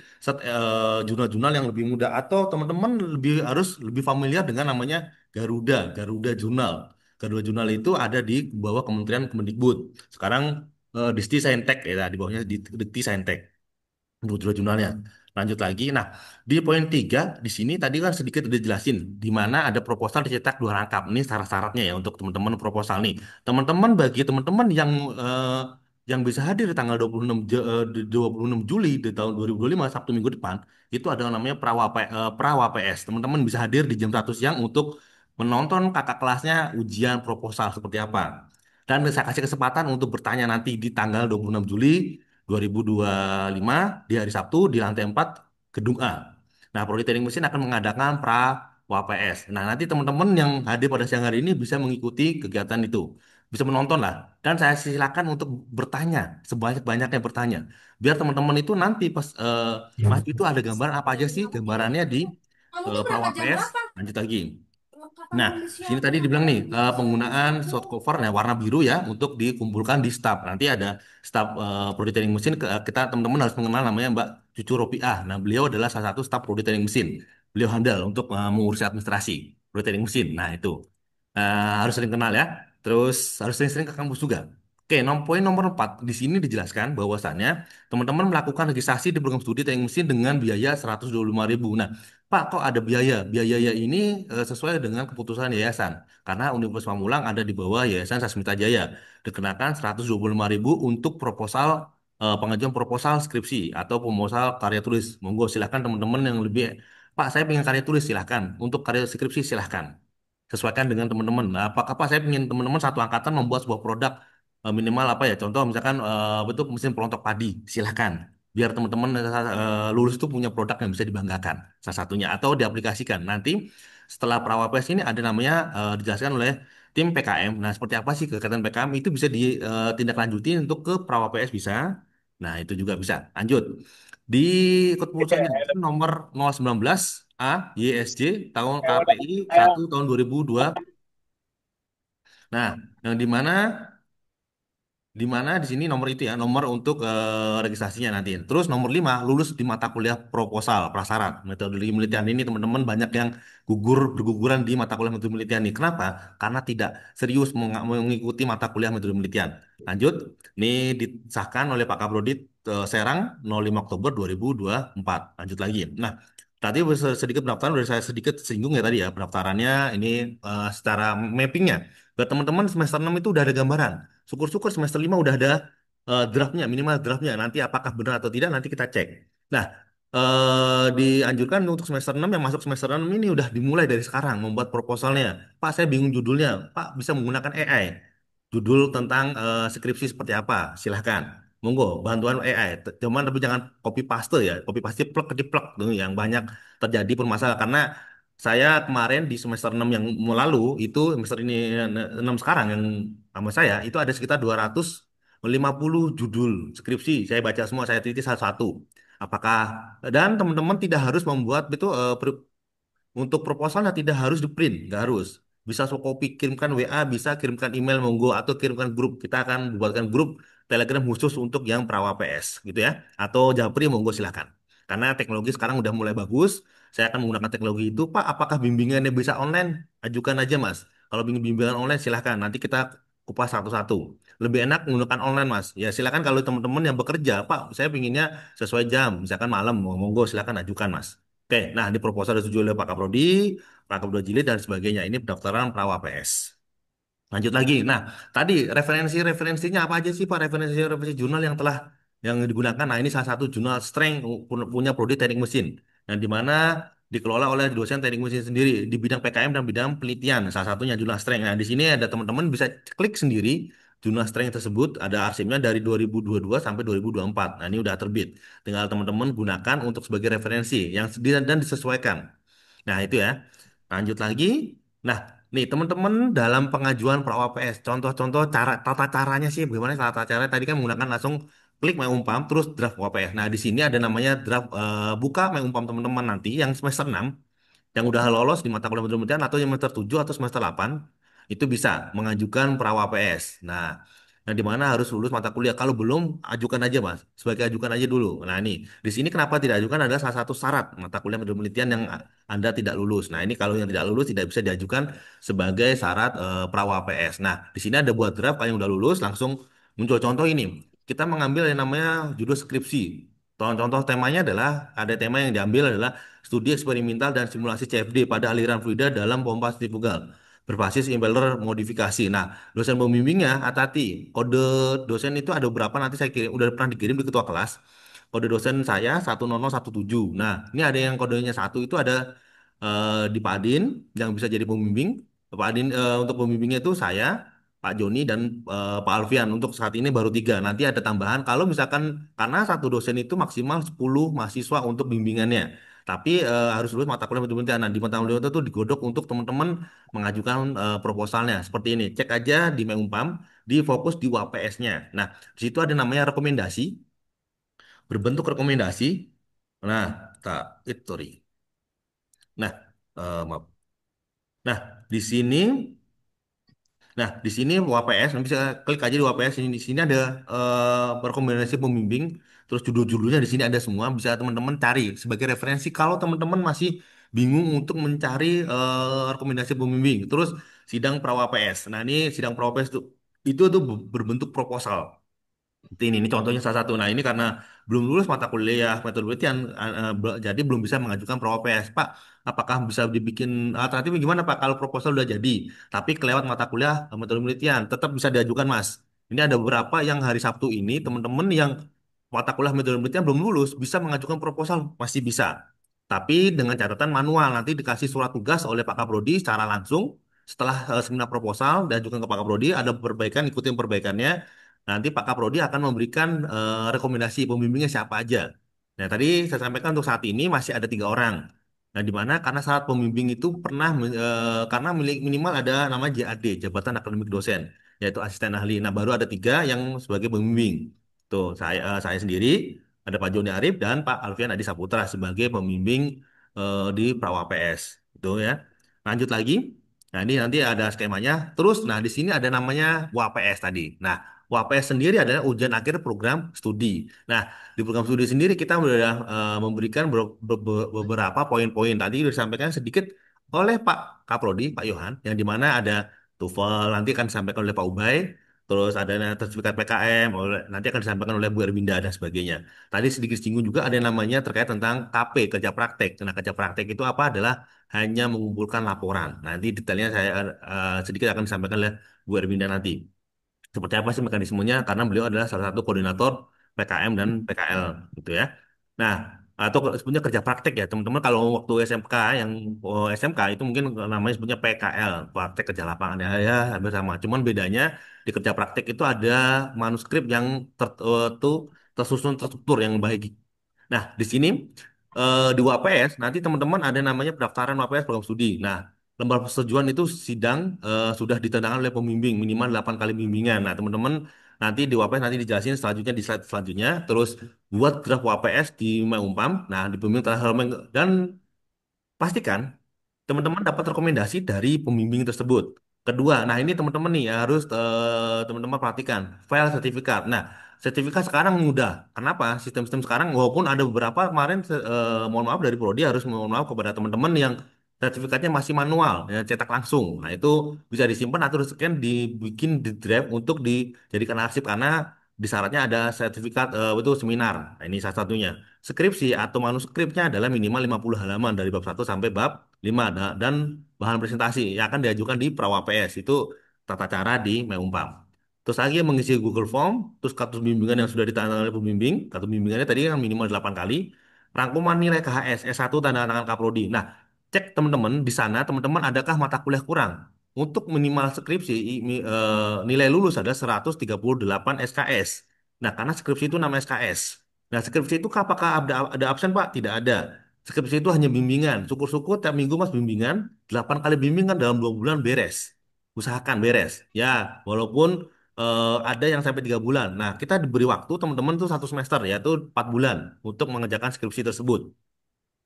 jurnal-jurnal yang lebih mudah atau teman-teman harus lebih familiar dengan namanya Garuda Jurnal. Garuda Jurnal itu ada di bawah Kementerian Kemendikbud. Sekarang Dikti Saintek ya, di bawahnya Dikti Saintek untuk jurnal-jurnalnya. Lanjut lagi. Nah, di poin 3 di sini tadi kan sedikit udah jelasin di mana ada proposal dicetak 2 rangkap. Ini syarat-syaratnya ya untuk teman-teman proposal nih. Teman-teman bagi teman-teman yang bisa hadir di tanggal 26 Juli di tahun 2025 Sabtu minggu depan itu ada yang namanya Prawa PS. Teman-teman bisa hadir di jam 1 siang untuk menonton kakak kelasnya ujian proposal seperti apa. Dan saya kasih kesempatan untuk bertanya nanti di tanggal 26 Juli 2025 di hari Sabtu di lantai 4 Gedung A. Nah, Politeknik Mesin akan mengadakan WAPS. Nah, nanti teman-teman yang hadir pada siang hari ini bisa mengikuti kegiatan itu. Bisa menonton lah. Dan saya silakan untuk bertanya, sebanyak-banyaknya bertanya. Biar teman-teman itu nanti pas Mas itu ada gambaran apa aja sih gambarannya di WAPS. Lanjut lagi. Nah, sini tadi dibilang nih penggunaan short cover nah warna biru ya untuk dikumpulkan di staf. Nanti ada staf prodi teknik mesin kita teman-teman harus mengenal namanya Mbak Cucu Ropiah. Nah, beliau adalah salah satu staf prodi teknik mesin. Beliau handal untuk mengurusi administrasi prodi teknik mesin. Nah, itu harus sering kenal ya. Terus harus sering-sering ke kampus juga. Oke, poin nomor 4 di sini dijelaskan bahwasannya teman-teman melakukan registrasi di program studi teknik mesin dengan biaya 125.000. Nah, Pak, kok ada biaya? Biaya ini sesuai dengan keputusan yayasan. Karena Universitas Pamulang ada di bawah Yayasan Sasmita Jaya. Dikenakan 125.000 untuk pengajuan proposal skripsi atau proposal karya tulis. Monggo silahkan teman-teman yang lebih, Pak, saya pengen karya tulis silahkan. Untuk karya skripsi silahkan. Sesuaikan dengan teman-teman. Nah, apakah Pak saya ingin teman-teman satu angkatan membuat sebuah produk minimal apa ya? Contoh misalkan bentuk mesin pelontok padi, silahkan biar teman-teman lulus itu punya produk yang bisa dibanggakan salah satunya atau diaplikasikan nanti setelah Prawapres ini ada namanya dijelaskan oleh tim PKM. Nah, seperti apa sih kegiatan PKM itu bisa ditindaklanjuti untuk ke Prawapres bisa. Nah, itu juga bisa. Lanjut. Di keputusannya nomor 019 A YSJ tahun KPI 1 tahun 2002. Nah, yang di mana di sini nomor itu ya, nomor untuk registrasinya nanti. Terus nomor 5 lulus di mata kuliah proposal, prasyarat. Metodologi penelitian ini teman-teman banyak yang berguguran di mata kuliah metode penelitian ini. Kenapa? Karena tidak serius mengikuti mata kuliah metode penelitian. Lanjut, ini disahkan oleh Pak Kaprodi Serang 05 Oktober 2024. Lanjut lagi. Nah, tadi sedikit pendaftaran udah saya sedikit singgung ya tadi ya pendaftarannya ini secara mappingnya. Buat teman-teman semester 6 itu udah ada gambaran. Syukur-syukur semester 5 udah ada draftnya, minimal draftnya. Nanti apakah benar atau tidak nanti kita cek. Nah, dianjurkan untuk semester 6 yang masuk semester 6 ini udah dimulai dari sekarang membuat proposalnya. Pak, saya bingung judulnya. Pak, bisa menggunakan AI. Judul tentang skripsi seperti apa? Silahkan. Monggo, bantuan AI. Cuman tapi jangan copy paste ya. Copy paste plek di plek tuh yang banyak terjadi permasalahan karena saya kemarin di semester 6 yang lalu itu semester ini 6 sekarang yang sama saya itu ada sekitar 250 judul skripsi. Saya baca semua, saya teliti satu-satu. Apakah dan teman-teman tidak harus membuat itu untuk proposalnya tidak harus di print, nggak harus. Bisa so copy, kirimkan WA, bisa kirimkan email monggo atau kirimkan grup. Kita akan buatkan grup Telegram khusus untuk yang Prawa PS gitu ya. Atau Japri monggo silahkan. Karena teknologi sekarang udah mulai bagus, saya akan menggunakan teknologi itu. Pak, apakah bimbingannya bisa online? Ajukan aja Mas. Kalau bimbingan online silahkan. Nanti kita kupas satu-satu. Lebih enak menggunakan online Mas. Ya silakan kalau teman-teman yang bekerja, Pak, saya pinginnya sesuai jam. Misalkan malam, monggo silahkan ajukan Mas. Oke, nah di proposal disetujui oleh Pak Kaprodi, Pak Kaprodi Jilid dan sebagainya. Ini pendaftaran Prawa PS. Lanjut lagi. Nah, tadi referensinya apa aja sih Pak? Referensi jurnal yang digunakan. Nah, ini salah satu jurnal strength punya prodi teknik mesin. Yang di mana dikelola oleh dosen teknik mesin sendiri di bidang PKM dan bidang penelitian. Salah satunya jurnal strength. Nah, di sini ada teman-teman bisa klik sendiri jurnal strength tersebut. Ada arsipnya dari 2022 sampai 2024. Nah, ini udah terbit. Tinggal teman-teman gunakan untuk sebagai referensi dan disesuaikan. Nah, itu ya. Lanjut lagi. Nah, nih teman-teman dalam pengajuan pra UPS, contoh-contoh tata caranya sih bagaimana tata cara tadi kan menggunakan langsung klik My Umpam terus draft UPS. Nah, di sini ada namanya draft buka My Umpam teman-teman nanti yang semester 6 yang udah lolos di mata kuliah penelitian atau yang semester 7 atau semester 8 itu bisa mengajukan pra UPS. Nah, di mana harus lulus mata kuliah. Kalau belum, ajukan aja, Mas. Sebagai ajukan aja dulu. Nah, ini di sini kenapa tidak ajukan adalah salah satu syarat mata kuliah penelitian yang Anda tidak lulus. Nah, ini kalau yang tidak lulus tidak bisa diajukan sebagai syarat pra UPS. Nah, di sini ada buat draft kalau yang udah lulus langsung muncul contoh ini. Kita mengambil yang namanya judul skripsi. Contoh-contoh temanya adalah ada tema yang diambil adalah studi eksperimental dan simulasi CFD pada aliran fluida dalam pompa sentrifugal berbasis impeller modifikasi. Nah, dosen pembimbingnya hati-hati. Kode dosen itu ada beberapa nanti saya kirim, udah pernah dikirim di ketua kelas. Kode dosen saya 10017. Nah, ini ada yang kodenya satu itu ada di Pak Adin yang bisa jadi pembimbing. Pak Adin untuk pembimbingnya itu saya, Pak Joni dan Pak Alfian. Untuk saat ini baru tiga. Nanti ada tambahan kalau misalkan karena satu dosen itu maksimal 10 mahasiswa untuk bimbingannya. Tapi harus lulus mata kuliah penelitian. Nah, di mata kuliah itu tuh digodok untuk teman-teman mengajukan proposalnya. Seperti ini. Cek aja di Mengumpam, di fokus di UAPS-nya. Nah, di situ ada namanya rekomendasi, berbentuk rekomendasi. Nah, sorry. Nah, maaf. Nah, di sini Nah, di sini WPS, nanti bisa klik aja di WPS. Di sini ada rekomendasi pembimbing, terus judul-judulnya di sini ada semua. Bisa teman-teman cari sebagai referensi kalau teman-teman masih bingung untuk mencari rekomendasi pembimbing. Terus sidang pra WPS. Nah, ini sidang pra WPS itu tuh berbentuk proposal. Ini contohnya salah satu. Nah, ini karena belum lulus mata kuliah metode penelitian, jadi belum bisa mengajukan ProPS. Pak, apakah bisa dibikin alternatif gimana Pak? Kalau proposal udah jadi, tapi kelewat mata kuliah metode penelitian, tetap bisa diajukan Mas. Ini ada beberapa yang hari Sabtu ini, teman-teman yang mata kuliah metode penelitian belum lulus, bisa mengajukan proposal, masih bisa. Tapi dengan catatan manual, nanti dikasih surat tugas oleh Pak Kaprodi secara langsung, setelah seminar proposal, diajukan ke Pak Kaprodi, ada perbaikan, ikutin perbaikannya, nanti Pak Kaprodi akan memberikan rekomendasi pembimbingnya siapa aja. Nah, tadi saya sampaikan untuk saat ini masih ada tiga orang. Nah, di mana karena saat pembimbing itu pernah karena minimal ada nama JAD, Jabatan Akademik Dosen, yaitu asisten ahli. Nah, baru ada tiga yang sebagai pembimbing. Tuh, saya sendiri, ada Pak Joni Arif dan Pak Alfian Adi Saputra sebagai pembimbing di Prawa PS. Itu ya. Lanjut lagi. Nah, ini nanti ada skemanya. Terus, nah di sini ada namanya WAPS tadi. Nah, WAPS sendiri adalah ujian akhir program studi. Nah, di program studi sendiri kita sudah memberikan beberapa poin-poin. Tadi sudah disampaikan sedikit oleh Pak Kaprodi, Pak Yohan, yang di mana ada TOEFL, nanti akan disampaikan oleh Pak Ubay, terus ada sertifikat PKM, nanti akan disampaikan oleh Bu Erwinda dan sebagainya. Tadi sedikit singgung juga ada yang namanya terkait tentang KP, kerja praktek. Nah, kerja praktek itu apa adalah hanya mengumpulkan laporan. Nanti detailnya saya sedikit akan disampaikan oleh Bu Erwinda nanti seperti apa sih mekanismenya karena beliau adalah salah satu koordinator PKM dan PKL gitu ya. Nah, atau sebenarnya kerja praktek ya teman-teman kalau waktu SMK yang SMK itu mungkin namanya sebenarnya PKL, praktek kerja lapangan ya hampir sama. Cuman bedanya di kerja praktek itu ada manuskrip yang tuh tersusun terstruktur yang baik. Nah, di sini di UAPS nanti teman-teman ada namanya pendaftaran UAPS program studi. Nah, lembar persetujuan itu sidang sudah ditandatangani oleh pembimbing minimal 8 kali bimbingan. Nah, teman-teman nanti di UAPS nanti dijelasin selanjutnya di slide selanjutnya. Terus buat draft UAPS di Umpam. Nah, di pembimbing dan pastikan teman-teman dapat rekomendasi dari pembimbing tersebut. Kedua, nah ini teman-teman nih harus teman-teman perhatikan file sertifikat. Nah, sertifikat sekarang mudah. Kenapa? Sistem-sistem sekarang walaupun ada beberapa kemarin mohon maaf dari Prodi harus mohon maaf kepada teman-teman yang sertifikatnya masih manual, ya, cetak langsung. Nah, itu bisa disimpan atau di-scan dibikin di drive untuk dijadikan arsip karena di syaratnya ada sertifikat itu seminar. Nah, ini salah satunya. Skripsi atau manuskripnya adalah minimal 50 halaman dari bab 1 sampai bab 5 dan bahan presentasi yang akan diajukan di Prawa PS itu tata cara di Meumpam. Terus lagi mengisi Google Form, terus kartu bimbingan yang sudah ditandatangani oleh pembimbing, kartu bimbingannya tadi kan minimal 8 kali, rangkuman nilai KHS S1 tanda tangan Kaprodi. Nah, cek teman-teman di sana, teman-teman adakah mata kuliah kurang? Untuk minimal skripsi, nilai lulus ada 138 SKS. Nah, karena skripsi itu nama SKS. Nah, skripsi itu apakah ada absen, Pak? Tidak ada. Skripsi itu hanya bimbingan. Syukur-syukur tiap minggu Mas bimbingan, 8 kali bimbingan dalam 2 bulan beres. Usahakan beres. Ya, walaupun ada yang sampai 3 bulan. Nah, kita diberi waktu teman-teman tuh 1 semester, yaitu 4 bulan untuk mengerjakan skripsi tersebut.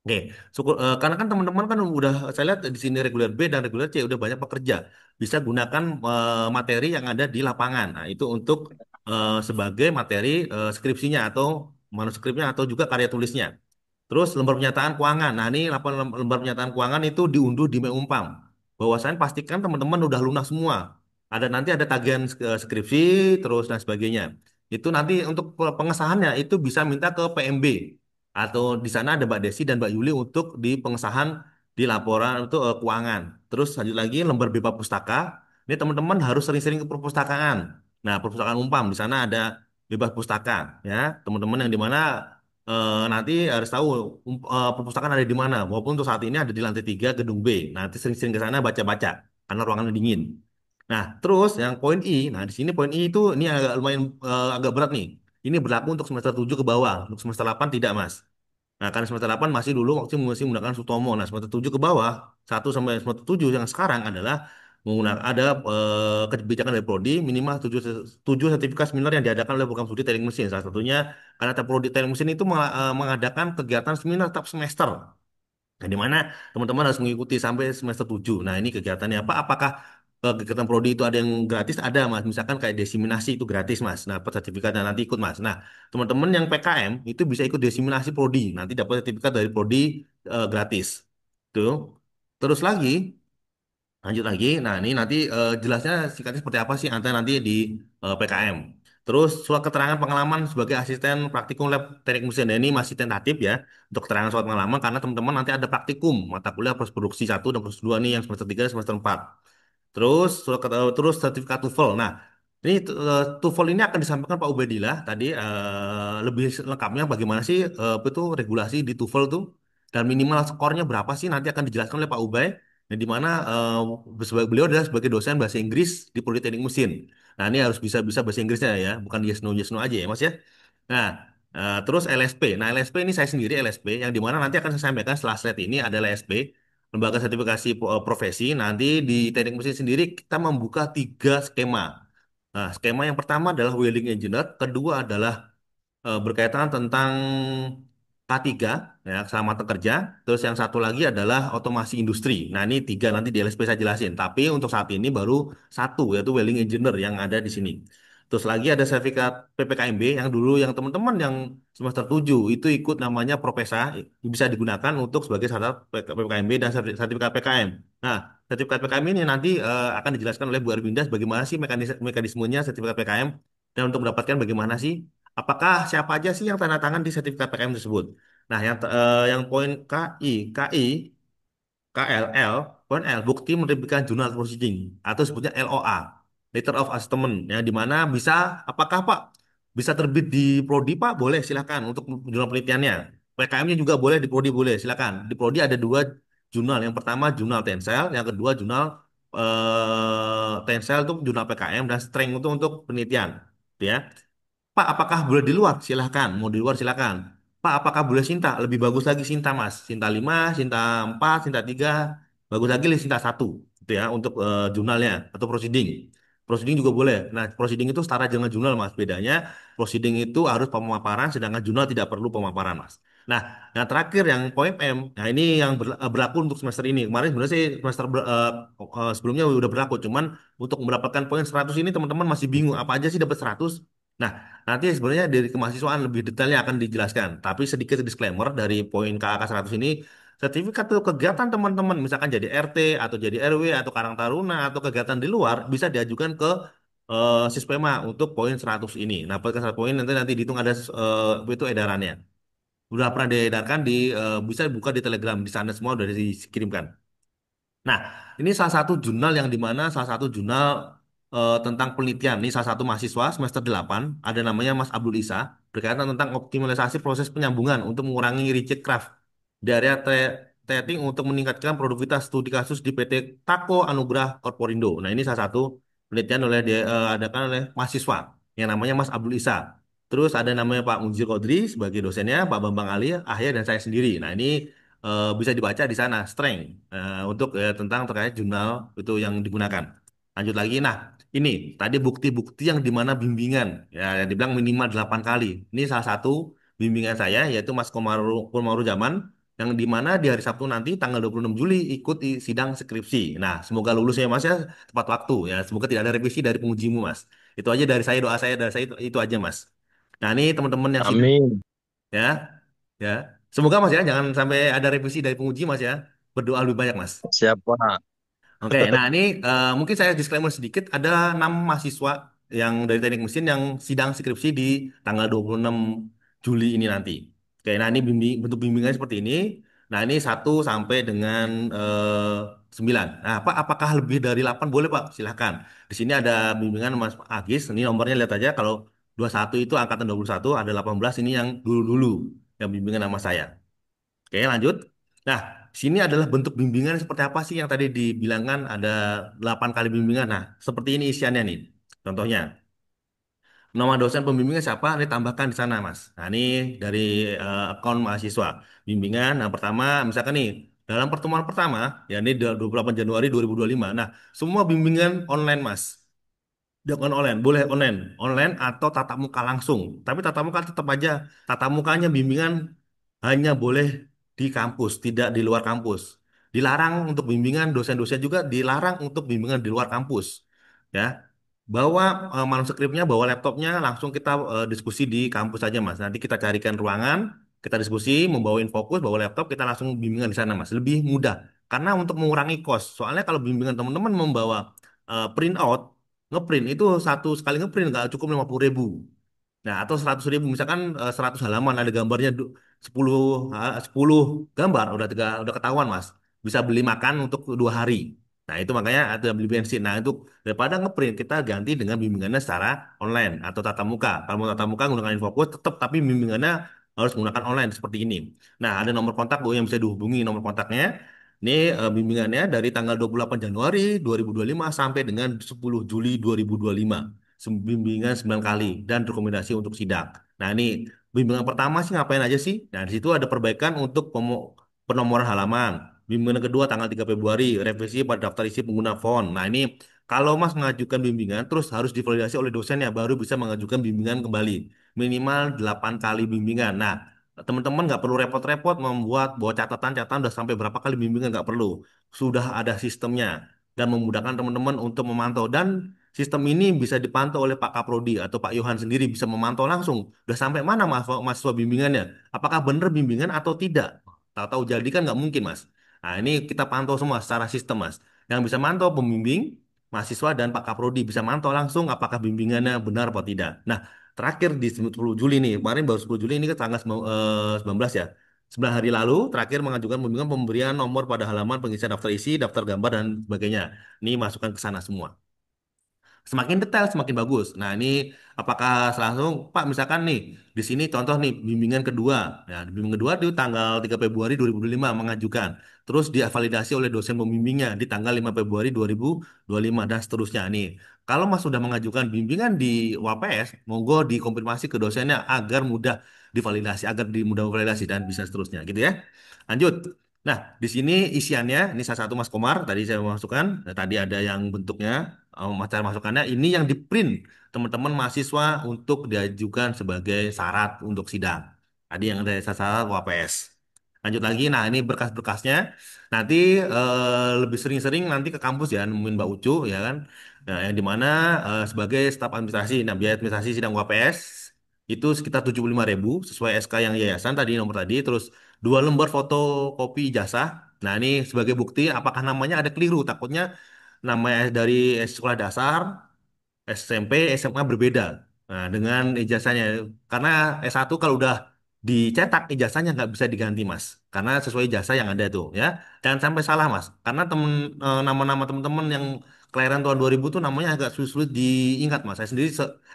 Oke, syukur, karena kan teman-teman kan udah saya lihat di sini reguler B dan reguler C udah banyak pekerja, bisa gunakan materi yang ada di lapangan. Nah, itu untuk sebagai materi skripsinya atau manuskripnya atau juga karya tulisnya. Terus lembar pernyataan keuangan. Nah, ini laporan lembar pernyataan keuangan itu diunduh di Meumpam. Bahwasanya pastikan teman-teman udah lunas semua. Nanti ada tagihan skripsi terus dan sebagainya. Itu nanti untuk pengesahannya itu bisa minta ke PMB atau di sana ada Mbak Desi dan Mbak Yuli untuk di pengesahan di laporan itu keuangan. Terus lanjut lagi lembar bebas pustaka. Ini teman-teman harus sering-sering ke perpustakaan. Nah, perpustakaan Umpam di sana ada bebas pustaka ya. Teman-teman yang di mana nanti harus tahu perpustakaan ada di mana. Walaupun untuk saat ini ada di lantai 3 gedung B. Nanti sering-sering ke sana baca-baca karena ruangannya dingin. Nah, terus yang poin I. Nah, di sini poin I itu ini agak lumayan agak berat nih. Ini berlaku untuk semester 7 ke bawah. Untuk semester 8 tidak, Mas. Nah, karena semester 8 masih dulu waktu masih menggunakan Sutomo. Nah, semester 7 ke bawah, 1 sampai semester 7 yang sekarang adalah menggunakan ada kebijakan dari Prodi minimal 7 sertifikat seminar yang diadakan oleh program studi teknik mesin. Salah satunya karena Prodi teknik mesin itu mengadakan kegiatan seminar tiap semester. Nah, di mana teman-teman harus mengikuti sampai semester 7. Nah, ini kegiatannya apa? Apakah kegiatan prodi itu ada yang gratis? Ada, Mas. Misalkan kayak desiminasi itu gratis, Mas. Nah, dapat sertifikatnya nanti ikut, Mas. Nah, teman-teman yang PKM itu bisa ikut desiminasi prodi. Nanti dapat sertifikat dari prodi gratis. Tuh. Terus lagi, lanjut lagi. Nah, ini nanti jelasnya singkatnya seperti apa sih antara nanti di PKM. Terus surat keterangan pengalaman sebagai asisten praktikum lab teknik mesin. Nah, ini masih tentatif ya untuk keterangan surat pengalaman karena teman-teman nanti ada praktikum mata kuliah proses produksi 1 dan proses 2 nih yang semester 3 dan semester 4. Terus sertifikat TOEFL. Nah, ini TOEFL ini akan disampaikan Pak Ubedillah tadi lebih lengkapnya bagaimana sih apa itu regulasi di TOEFL tuh dan minimal skornya berapa sih nanti akan dijelaskan oleh Pak Ubay. Nah, di mana beliau adalah sebagai dosen bahasa Inggris di Politeknik Mesin. Nah, ini harus bisa bahasa Inggrisnya ya, bukan yes no aja ya, Mas ya. Nah, terus LSP. Nah, LSP ini saya sendiri LSP yang di mana nanti akan saya sampaikan setelah slide ini ada LSP. Lembaga sertifikasi profesi. Nanti di teknik mesin sendiri kita membuka 3 skema. Nah, skema yang pertama adalah welding engineer, kedua adalah berkaitan tentang K3 ya keselamatan kerja. Terus yang satu lagi adalah otomasi industri. Nah, ini 3 nanti di LSP saya jelasin. Tapi untuk saat ini baru satu yaitu welding engineer yang ada di sini. Terus lagi ada sertifikat PPKMB yang dulu yang teman-teman yang semester 7 itu ikut namanya Propesa bisa digunakan untuk sebagai syarat PPKMB dan sertifikat PKM. Nah, sertifikat PKM ini nanti akan dijelaskan oleh Bu Arvinda bagaimana sih mekanismenya sertifikat PKM dan untuk mendapatkan bagaimana sih apakah siapa aja sih yang tanda tangan di sertifikat PKM tersebut. Nah, yang poin KI KLL, poin L, bukti menerbitkan jurnal proceeding atau sebutnya LOA, Letter of Assessment, yang di mana apakah Pak, bisa terbit di Prodi Pak? Boleh, silakan untuk jurnal penelitiannya. PKM-nya juga boleh di Prodi boleh, silakan. Di Prodi ada 2 jurnal, yang pertama jurnal Tensel, yang kedua jurnal Tensel itu jurnal PKM dan Strength itu untuk penelitian, gitu ya. Pak, apakah boleh di luar? Silahkan. Mau di luar silahkan. Pak, apakah boleh Sinta? Lebih bagus lagi Sinta, Mas. Sinta 5, Sinta 4, Sinta 3. Bagus lagi Sinta 1. Gitu ya, untuk jurnalnya atau proceeding. Proceeding juga boleh. Nah, proceeding itu setara dengan jurnal, Mas. Bedanya, proceeding itu harus pemaparan, sedangkan jurnal tidak perlu pemaparan, Mas. Nah, yang terakhir yang poin M. Nah, ini yang berlaku untuk semester ini. Kemarin sebenarnya sih sebelumnya udah berlaku. Cuman untuk mendapatkan poin 100 ini teman-teman masih bingung. Apa aja sih dapat 100? Nah, nanti sebenarnya dari kemahasiswaan lebih detailnya akan dijelaskan. Tapi sedikit disclaimer dari poin KAK 100 ini, sertifikat itu kegiatan teman-teman, misalkan jadi RT atau jadi RW atau Karang Taruna atau kegiatan di luar, bisa diajukan ke Sispema untuk poin 100 ini. Nah, poin 100 poin nanti dihitung ada itu edarannya. Udah pernah diedarkan bisa buka di Telegram di sana semua udah dikirimkan. Nah, ini salah satu jurnal yang dimana salah satu jurnal tentang penelitian. Ini salah satu mahasiswa semester 8, ada namanya Mas Abdul Isa, berkaitan tentang optimalisasi proses penyambungan untuk mengurangi reject craft di area testing untuk meningkatkan produktivitas studi kasus di PT Tako Anugrah Korporindo. Nah, ini salah satu penelitian adakan oleh mahasiswa yang namanya Mas Abdul Isa. Terus ada namanya Pak Mujir Kodri sebagai dosennya, Pak Bambang Ali, Ahya, dan saya sendiri. Nah, ini bisa dibaca di sana, strength, untuk tentang terkait jurnal itu yang digunakan. Lanjut lagi, nah ini tadi bukti-bukti yang di mana bimbingan, ya yang dibilang minimal 8 kali. Ini salah satu bimbingan saya, yaitu Mas Komaru Zaman, yang di mana di hari Sabtu nanti tanggal 26 Juli ikut di sidang skripsi. Nah, semoga lulus ya Mas ya, tepat waktu ya. Semoga tidak ada revisi dari pengujimu Mas. Itu aja dari saya, doa saya dari saya itu aja Mas. Nah, ini teman-teman yang sidang Amin. ya, ya. Semoga Mas ya, jangan sampai ada revisi dari penguji Mas ya. Berdoa lebih banyak Mas. Siapa? Oke, nah ini mungkin saya disclaimer sedikit. Ada 6 mahasiswa yang dari teknik mesin yang sidang skripsi di tanggal 26 Juli ini nanti. Oke, nah ini bentuk bimbingannya seperti ini. Nah ini 1 sampai dengan 9. Nah, Pak, apakah lebih dari 8 boleh Pak? Silahkan. Di sini ada bimbingan Mas Agis. Ini nomornya lihat aja. Kalau 21 itu angkatan 21, ada 18 ini yang dulu-dulu. Yang bimbingan nama saya. Oke, lanjut. Nah, sini adalah bentuk bimbingan seperti apa sih yang tadi dibilangkan ada 8 kali bimbingan. Nah, seperti ini isiannya nih. Contohnya, nama dosen pembimbingnya siapa? Ini tambahkan di sana, Mas. Nah, ini dari akun mahasiswa. Bimbingan, nah pertama, misalkan nih, dalam pertemuan pertama, ya ini 28 Januari 2025. Nah, semua bimbingan online, Mas. Dilakukan online, boleh online, online atau tatap muka langsung. Tapi tatap muka tetap aja, tatap mukanya bimbingan hanya boleh di kampus, tidak di luar kampus. Dilarang untuk bimbingan dosen-dosen juga dilarang untuk bimbingan di luar kampus. Ya, bawa manuskripnya, bawa laptopnya, langsung kita diskusi di kampus aja, Mas. Nanti kita carikan ruangan, kita diskusi, membawa fokus, bawa laptop, kita langsung bimbingan di sana, Mas. Lebih mudah. Karena untuk mengurangi cost. Soalnya kalau bimbingan teman-teman membawa print out, ngeprint itu satu sekali ngeprint nggak cukup 50.000. Nah, atau 100.000 misalkan 100 halaman ada gambarnya 10 10 gambar udah ketahuan Mas. Bisa beli makan untuk 2 hari. Nah, itu makanya ada beli bensin. Nah, itu daripada ngeprint kita ganti dengan bimbingannya secara online atau tatap muka. Kalau mau tatap muka menggunakan Infocus tetap tapi bimbingannya harus menggunakan online seperti ini. Nah, ada nomor kontak Bu yang bisa dihubungi nomor kontaknya. Ini bimbingannya dari tanggal 28 Januari 2025 sampai dengan 10 Juli 2025. Bimbingan 9 kali dan rekomendasi untuk sidak. Nah, ini bimbingan pertama sih ngapain aja sih? Nah, di situ ada perbaikan untuk penomoran halaman. Bimbingan kedua tanggal 3 Februari, revisi pada daftar isi pengguna font. Nah, ini kalau Mas mengajukan bimbingan terus harus divalidasi oleh dosennya baru bisa mengajukan bimbingan kembali. Minimal 8 kali bimbingan. Nah, teman-teman nggak perlu repot-repot membuat bawa catatan-catatan udah sampai berapa kali bimbingan nggak perlu. Sudah ada sistemnya dan memudahkan teman-teman untuk memantau dan sistem ini bisa dipantau oleh Pak Kaprodi atau Pak Yohan sendiri bisa memantau langsung. Udah sampai mana mahasiswa bimbingannya? Apakah benar bimbingan atau tidak? Tahu-tahu jadi kan nggak mungkin, Mas. Nah, ini kita pantau semua secara sistem, Mas. Yang bisa mantau pembimbing, mahasiswa, dan Pak Kaprodi bisa mantau langsung apakah bimbingannya benar atau tidak. Nah, terakhir di 10 Juli nih, kemarin baru 10 Juli ini ke tanggal 19 ya. 9 hari lalu, terakhir mengajukan bimbingan pemberian nomor pada halaman pengisian daftar isi, daftar gambar, dan sebagainya. Ini masukkan ke sana semua. Semakin detail semakin bagus. Nah, ini apakah langsung Pak misalkan nih di sini contoh nih bimbingan kedua. Ya, bimbingan kedua di tanggal 3 Februari 2025 mengajukan. Terus divalidasi oleh dosen pembimbingnya di tanggal 5 Februari 2025 dan seterusnya nih. Kalau Mas sudah mengajukan bimbingan di WPS, monggo dikonfirmasi ke dosennya agar mudah divalidasi, agar mudah validasi dan bisa seterusnya gitu ya. Lanjut. Nah, di sini isiannya, ini salah satu Mas Komar, tadi saya masukkan, tadi ada yang bentuknya, cara masukannya, ini yang di print teman-teman mahasiswa untuk diajukan sebagai syarat untuk sidang. Tadi yang dari syarat WPS. Lanjut lagi, nah ini berkas-berkasnya, nanti lebih sering-sering nanti ke kampus ya, nemuin Mbak Ucu ya kan, nah, yang dimana sebagai staf administrasi, nah biaya administrasi sidang WPS, itu sekitar 75.000 sesuai SK yang yayasan tadi nomor tadi terus 2 lembar fotokopi ijazah. Nah, ini sebagai bukti apakah namanya ada keliru. Takutnya namanya dari sekolah dasar, SMP, SMA berbeda. Nah, dengan ijazahnya. Karena S1 kalau udah dicetak ijazahnya nggak bisa diganti, Mas. Karena sesuai ijazah yang ada tuh ya. Jangan sampai salah, Mas. Karena nama-nama teman-teman yang kelahiran tahun 2000 tuh namanya agak sulit diingat Mas. Saya sendiri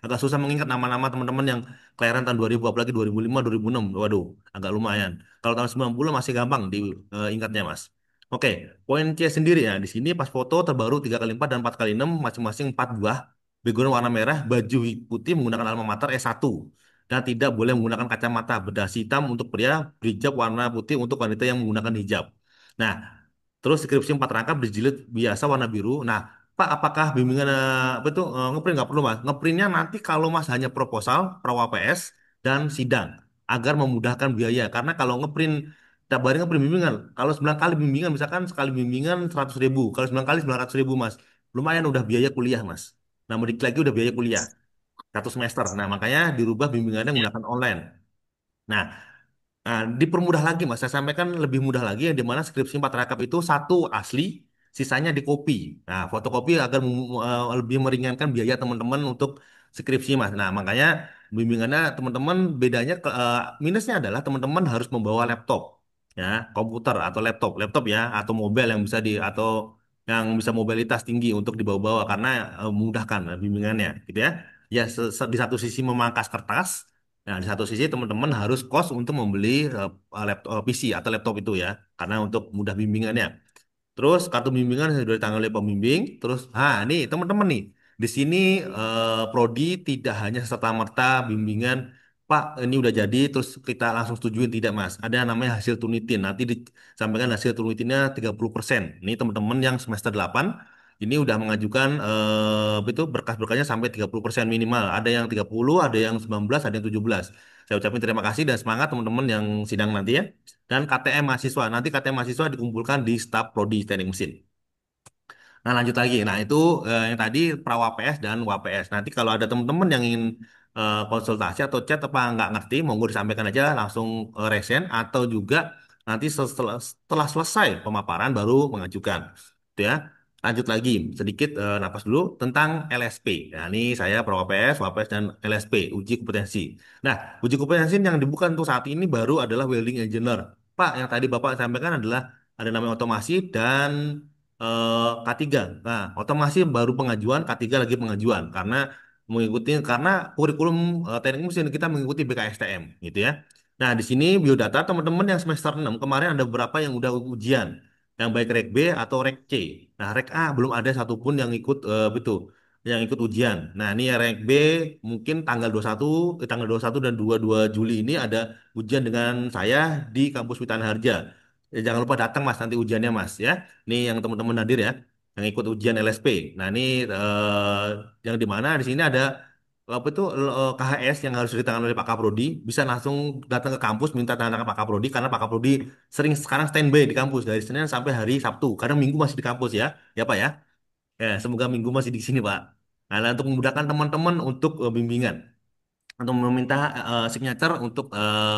agak susah mengingat nama-nama teman-teman yang kelahiran tahun 2000, apalagi 2005, 2006. Waduh, agak lumayan. Kalau tahun 90 masih gampang diingatnya Mas. Oke, poin C sendiri ya. Di sini pas foto terbaru 3x4 dan 4x6 masing-masing 4 buah. Background warna merah, baju putih menggunakan alma mater S1. Dan tidak boleh menggunakan kacamata. Bedah hitam untuk pria, berhijab warna putih untuk wanita yang menggunakan hijab. Nah, terus skripsi 4 rangkap berjilid biasa warna biru. Nah, Pak, apakah bimbingan apa itu ngeprint nggak perlu Mas? Ngeprintnya nanti kalau Mas hanya proposal, pra-WPS, dan sidang agar memudahkan biaya. Karena kalau ngeprint tiap hari ngeprint bimbingan, kalau 9 kali bimbingan misalkan sekali bimbingan 100.000, kalau 9 kali 900.000 Mas, lumayan udah biaya kuliah Mas. Nah, mau dikit lagi udah biaya kuliah 1 semester. Nah, makanya dirubah bimbingannya menggunakan online. Nah, dipermudah lagi Mas, saya sampaikan lebih mudah lagi yang dimana skripsi 4 rakap itu satu asli, sisanya di copy. Nah, fotokopi agar lebih meringankan biaya teman-teman untuk skripsi Mas. Nah, makanya bimbingannya teman-teman bedanya minusnya adalah teman-teman harus membawa laptop, ya, komputer atau laptop ya, atau mobile yang bisa atau yang bisa mobilitas tinggi untuk dibawa-bawa karena memudahkan bimbingannya, gitu ya. Ya, di satu sisi memangkas kertas. Nah, di satu sisi teman-teman harus kos untuk membeli laptop, PC atau laptop itu ya, karena untuk mudah bimbingannya. Terus kartu bimbingan sudah ditangani oleh pembimbing. Terus, nih teman-teman nih, di sini prodi tidak hanya serta-merta bimbingan, Pak, ini udah jadi, terus kita langsung setujuin tidak, Mas. Ada yang namanya hasil tunitin. Nanti disampaikan hasil tunitinnya 30%. Ini teman-teman yang semester 8 ini udah mengajukan itu berkas-berkasnya sampai 30% minimal. Ada yang 30, ada yang 19, ada yang 17. Saya ucapin terima kasih dan semangat teman-teman yang sidang nanti ya. Dan KTM mahasiswa. Nanti KTM mahasiswa dikumpulkan di staf prodi teknik mesin. Nah, lanjut lagi. Nah, itu yang tadi pra-WPS dan WPS. Nanti kalau ada teman-teman yang ingin konsultasi atau chat apa nggak ngerti, monggo disampaikan aja langsung resen atau juga nanti setelah selesai pemaparan baru mengajukan. Itu ya. Lanjut lagi sedikit napas dulu tentang LSP. Nah, ini saya pra-WPS, WPS dan LSP, uji kompetensi. Nah, uji kompetensi yang dibuka untuk saat ini baru adalah welding engineer. Pak, yang tadi Bapak sampaikan adalah ada namanya otomasi dan K3. Nah, otomasi baru pengajuan, K3 lagi pengajuan karena kurikulum teknik mesin kita mengikuti BKSTM gitu ya. Nah, di sini biodata teman-teman yang semester 6 kemarin ada beberapa yang udah ujian. Yang baik rek B atau rek C. Nah, rek A belum ada satupun yang ikut yang ikut ujian. Nah, ini ya rek B mungkin tanggal 21 dan 22 Juli ini ada ujian dengan saya di kampus Witan Harja. Ya, jangan lupa datang Mas nanti ujiannya Mas ya. Ini yang teman-teman hadir ya, yang ikut ujian LSP. Nah, ini yang di mana di sini ada apa itu KHS yang harus ditangani oleh Pak Kaprodi. Bisa langsung datang ke kampus minta tanda tangan Pak Kaprodi karena Pak Kaprodi sering sekarang standby di kampus dari Senin sampai hari Sabtu. Kadang Minggu masih di kampus ya. Ya Pak ya. Ya, semoga Minggu masih di sini Pak. Nah, untuk memudahkan teman-teman untuk bimbingan untuk meminta signature untuk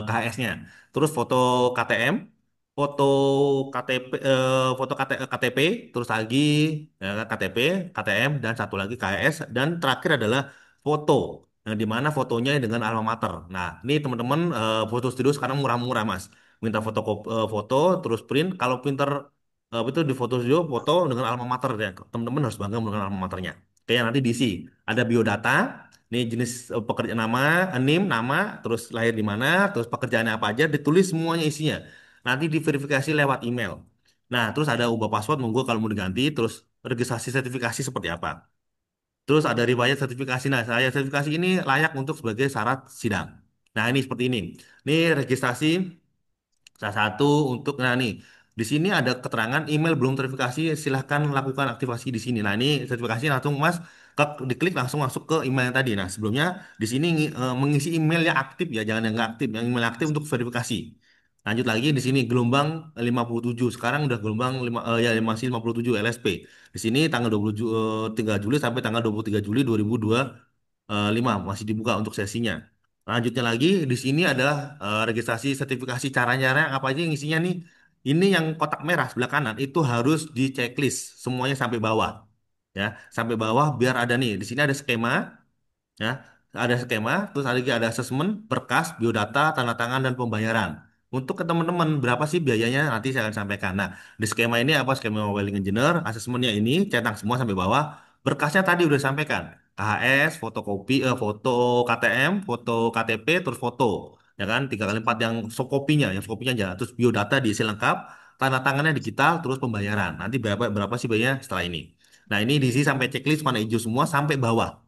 KHS-nya. Terus foto KTM, foto KTP, foto KTP, terus lagi KTP, KTM, dan satu lagi KHS, dan terakhir adalah foto. Yang di mana fotonya dengan alma mater. Nah, ini teman-teman foto studio sekarang murah-murah, Mas. Minta foto, terus print. Kalau printer itu di foto studio, foto dengan alma mater ya. Teman-teman harus bangga dengan alma maternya. Kayak nanti diisi. Ada biodata, ini jenis pekerjaan nama, NIM, nama, terus lahir di mana, terus pekerjaannya apa aja, ditulis semuanya isinya. Nanti diverifikasi lewat email. Nah, terus ada ubah password, monggo kalau mau diganti, terus registrasi sertifikasi seperti apa. Terus ada riwayat sertifikasi. Nah, saya sertifikasi ini layak untuk sebagai syarat sidang. Nah, ini seperti ini. Ini registrasi salah satu untuk nih di sini ada keterangan email belum terverifikasi silahkan lakukan aktivasi di sini. Nah ini sertifikasi langsung Mas diklik langsung masuk ke email yang tadi. Nah sebelumnya di sini mengisi email yang aktif ya jangan yang nggak aktif yang email aktif untuk verifikasi. Lanjut lagi di sini gelombang 57 sekarang udah gelombang ya masih 57 LSP. Di sini tanggal 23 Juli sampai tanggal 23 Juli 2025 masih dibuka untuk sesinya. Lanjutnya lagi di sini adalah registrasi sertifikasi caranya apa aja yang isinya nih. Ini yang kotak merah sebelah kanan itu harus di checklist semuanya sampai bawah ya sampai bawah biar ada nih di sini ada skema ya ada skema terus ada lagi ada asesmen berkas biodata tanda tangan dan pembayaran. untuk ke teman-teman berapa sih biayanya nanti saya akan sampaikan. Nah, di skema ini apa skema welding engineer, asesmennya ini cetak semua sampai bawah. Berkasnya tadi udah sampaikan. KHS, fotokopi, foto KTM, foto KTP, terus foto. Ya kan, 3 kali 4 yang soft copy-nya, yang soft copy-nya aja. Terus biodata diisi lengkap, tanda tangannya digital, terus pembayaran. Nanti berapa berapa sih biayanya setelah ini. Nah, ini diisi sampai checklist warna hijau semua sampai bawah.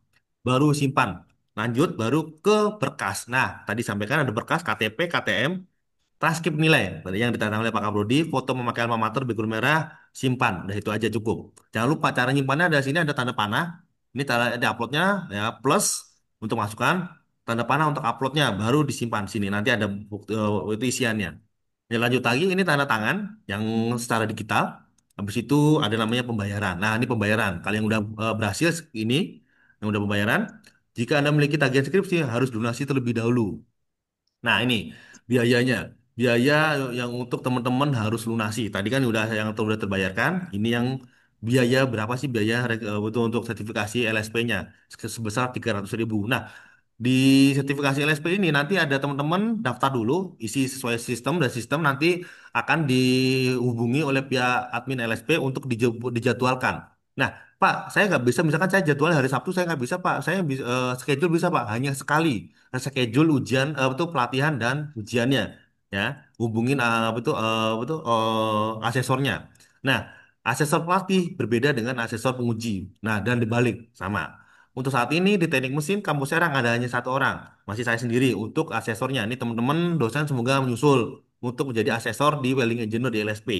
Baru simpan. Lanjut baru ke berkas. Nah, tadi sampaikan ada berkas KTP, KTM, transkrip nilai. Berarti yang ditandatangani oleh Pak Kaprodi, foto memakai alma mater, background merah, simpan. Udah itu aja cukup. Jangan lupa cara nyimpannya ada sini ada tanda panah. Ini tanda di uploadnya ya plus untuk masukkan tanda panah untuk uploadnya baru disimpan sini. Nanti ada bukti, itu isiannya. Ya, lanjut lagi ini tanda tangan yang secara digital. Habis itu ada namanya pembayaran. Nah, ini pembayaran. Kalau yang udah berhasil ini yang udah pembayaran, jika Anda memiliki tagihan skripsi harus donasi terlebih dahulu. Nah, ini biayanya. Biaya yang untuk teman-teman harus lunasi. Tadi kan udah yang udah terbayarkan. Ini yang biaya berapa sih biaya betul untuk sertifikasi LSP-nya sebesar 300.000. Nah, di sertifikasi LSP ini nanti ada teman-teman daftar dulu, isi sesuai sistem dan sistem nanti akan dihubungi oleh pihak admin LSP untuk dijadwalkan. Nah, Pak, saya nggak bisa, misalkan saya jadwal hari Sabtu saya nggak bisa, Pak. Saya bisa schedule bisa, Pak, hanya sekali. Nah, schedule ujian itu pelatihan dan ujiannya, ya. Hubungin apa itu asesornya. Nah, asesor pelatih berbeda dengan asesor penguji. Nah, dan dibalik sama. Untuk saat ini di teknik mesin kampus Serang ada hanya 1 orang, masih saya sendiri untuk asesornya. Ini teman-teman dosen semoga menyusul untuk menjadi asesor di welding engineer di LSP.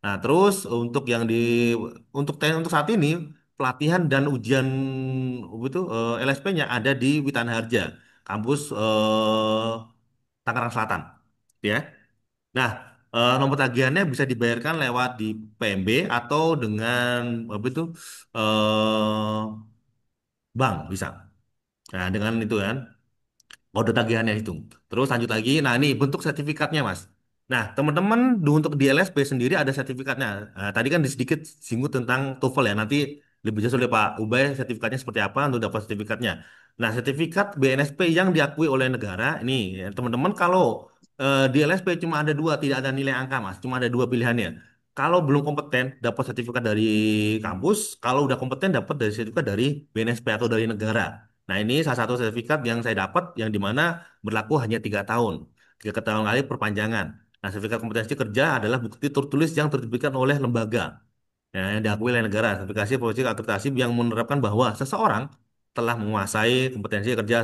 Nah, terus untuk yang di untuk saat ini pelatihan dan ujian itu LSP-nya ada di Witan Harja, kampus Tangerang Selatan, ya. Nah, nomor tagihannya bisa dibayarkan lewat di PMB atau dengan apa itu eh bank bisa. Nah, dengan itu kan kode tagihannya hitung. Terus lanjut lagi. Nah, ini bentuk sertifikatnya, Mas. Nah, teman-teman untuk di LSP sendiri ada sertifikatnya. Nah, tadi kan sedikit singgung tentang TOEFL ya. Nanti lebih jelas oleh Pak Ubay sertifikatnya seperti apa untuk dapat sertifikatnya. Nah, sertifikat BNSP yang diakui oleh negara ini ya, teman-teman kalau di LSP cuma ada dua, tidak ada nilai angka, Mas. Cuma ada dua pilihannya. Kalau belum kompeten dapat sertifikat dari kampus, kalau udah kompeten dapat dari sertifikat dari BNSP atau dari negara. Nah, ini salah satu sertifikat yang saya dapat yang dimana berlaku hanya 3 tahun. 3 tahun kali perpanjangan. Nah, sertifikat kompetensi kerja adalah bukti tertulis yang diterbitkan oleh lembaga ya, yang diakui oleh negara. Sertifikasi profesi akreditasi yang menerapkan bahwa seseorang telah menguasai kompetensi kerja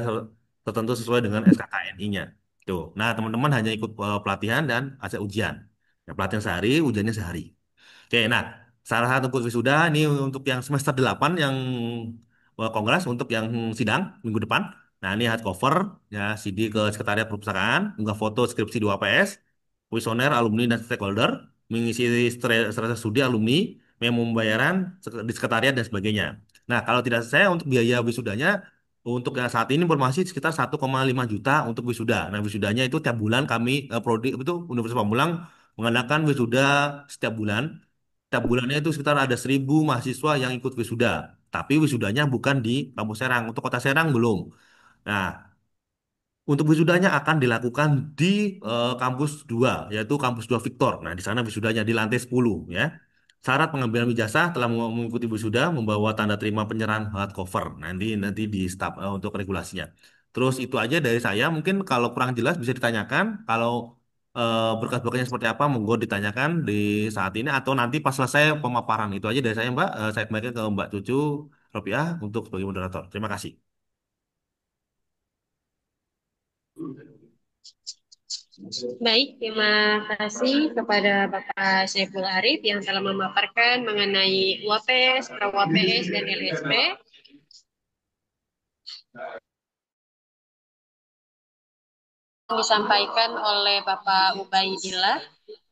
tertentu sesuai dengan SKKNI-nya. Tuh. Nah, teman-teman hanya ikut pelatihan dan hasil ujian. Ya, pelatihan sehari, ujiannya sehari. Oke, nah, salah satu kurs wisuda ini untuk yang semester 8 yang kongres untuk yang sidang minggu depan. Nah, ini hardcover ya CD ke sekretariat perpustakaan, unggah foto skripsi 2PS, kuesioner alumni dan stakeholder, mengisi strata studi alumni, memo pembayaran di sekretariat dan sebagainya. Nah, kalau tidak saya untuk biaya wisudanya untuk yang saat ini informasi sekitar 1,5 juta untuk wisuda. Nah, wisudanya itu tiap bulan kami prodi itu Universitas Pamulang mengadakan wisuda setiap bulan. Setiap bulannya itu sekitar ada 1.000 mahasiswa yang ikut wisuda. Tapi wisudanya bukan di kampus Serang. Untuk kota Serang belum. Nah, untuk wisudanya akan dilakukan di kampus 2, yaitu kampus 2 Victor. Nah, di sana wisudanya di lantai 10, ya. Syarat pengambilan ijazah telah mengikuti wisuda membawa tanda terima penyerahan hard cover. Nanti nanti di staf untuk regulasinya. Terus itu aja dari saya. Mungkin kalau kurang jelas bisa ditanyakan. Kalau berkas-berkasnya seperti apa, monggo ditanyakan di saat ini atau nanti pas selesai pemaparan. Itu aja dari saya, Mbak. Saya kembalikan ke Mbak Cucu Ropiah untuk sebagai moderator. Terima kasih. Baik, terima kasih kepada Bapak Saiful Arif yang telah memaparkan mengenai UAPS, PRAWAPS, dan LSP. Disampaikan oleh Bapak Ubaidillah.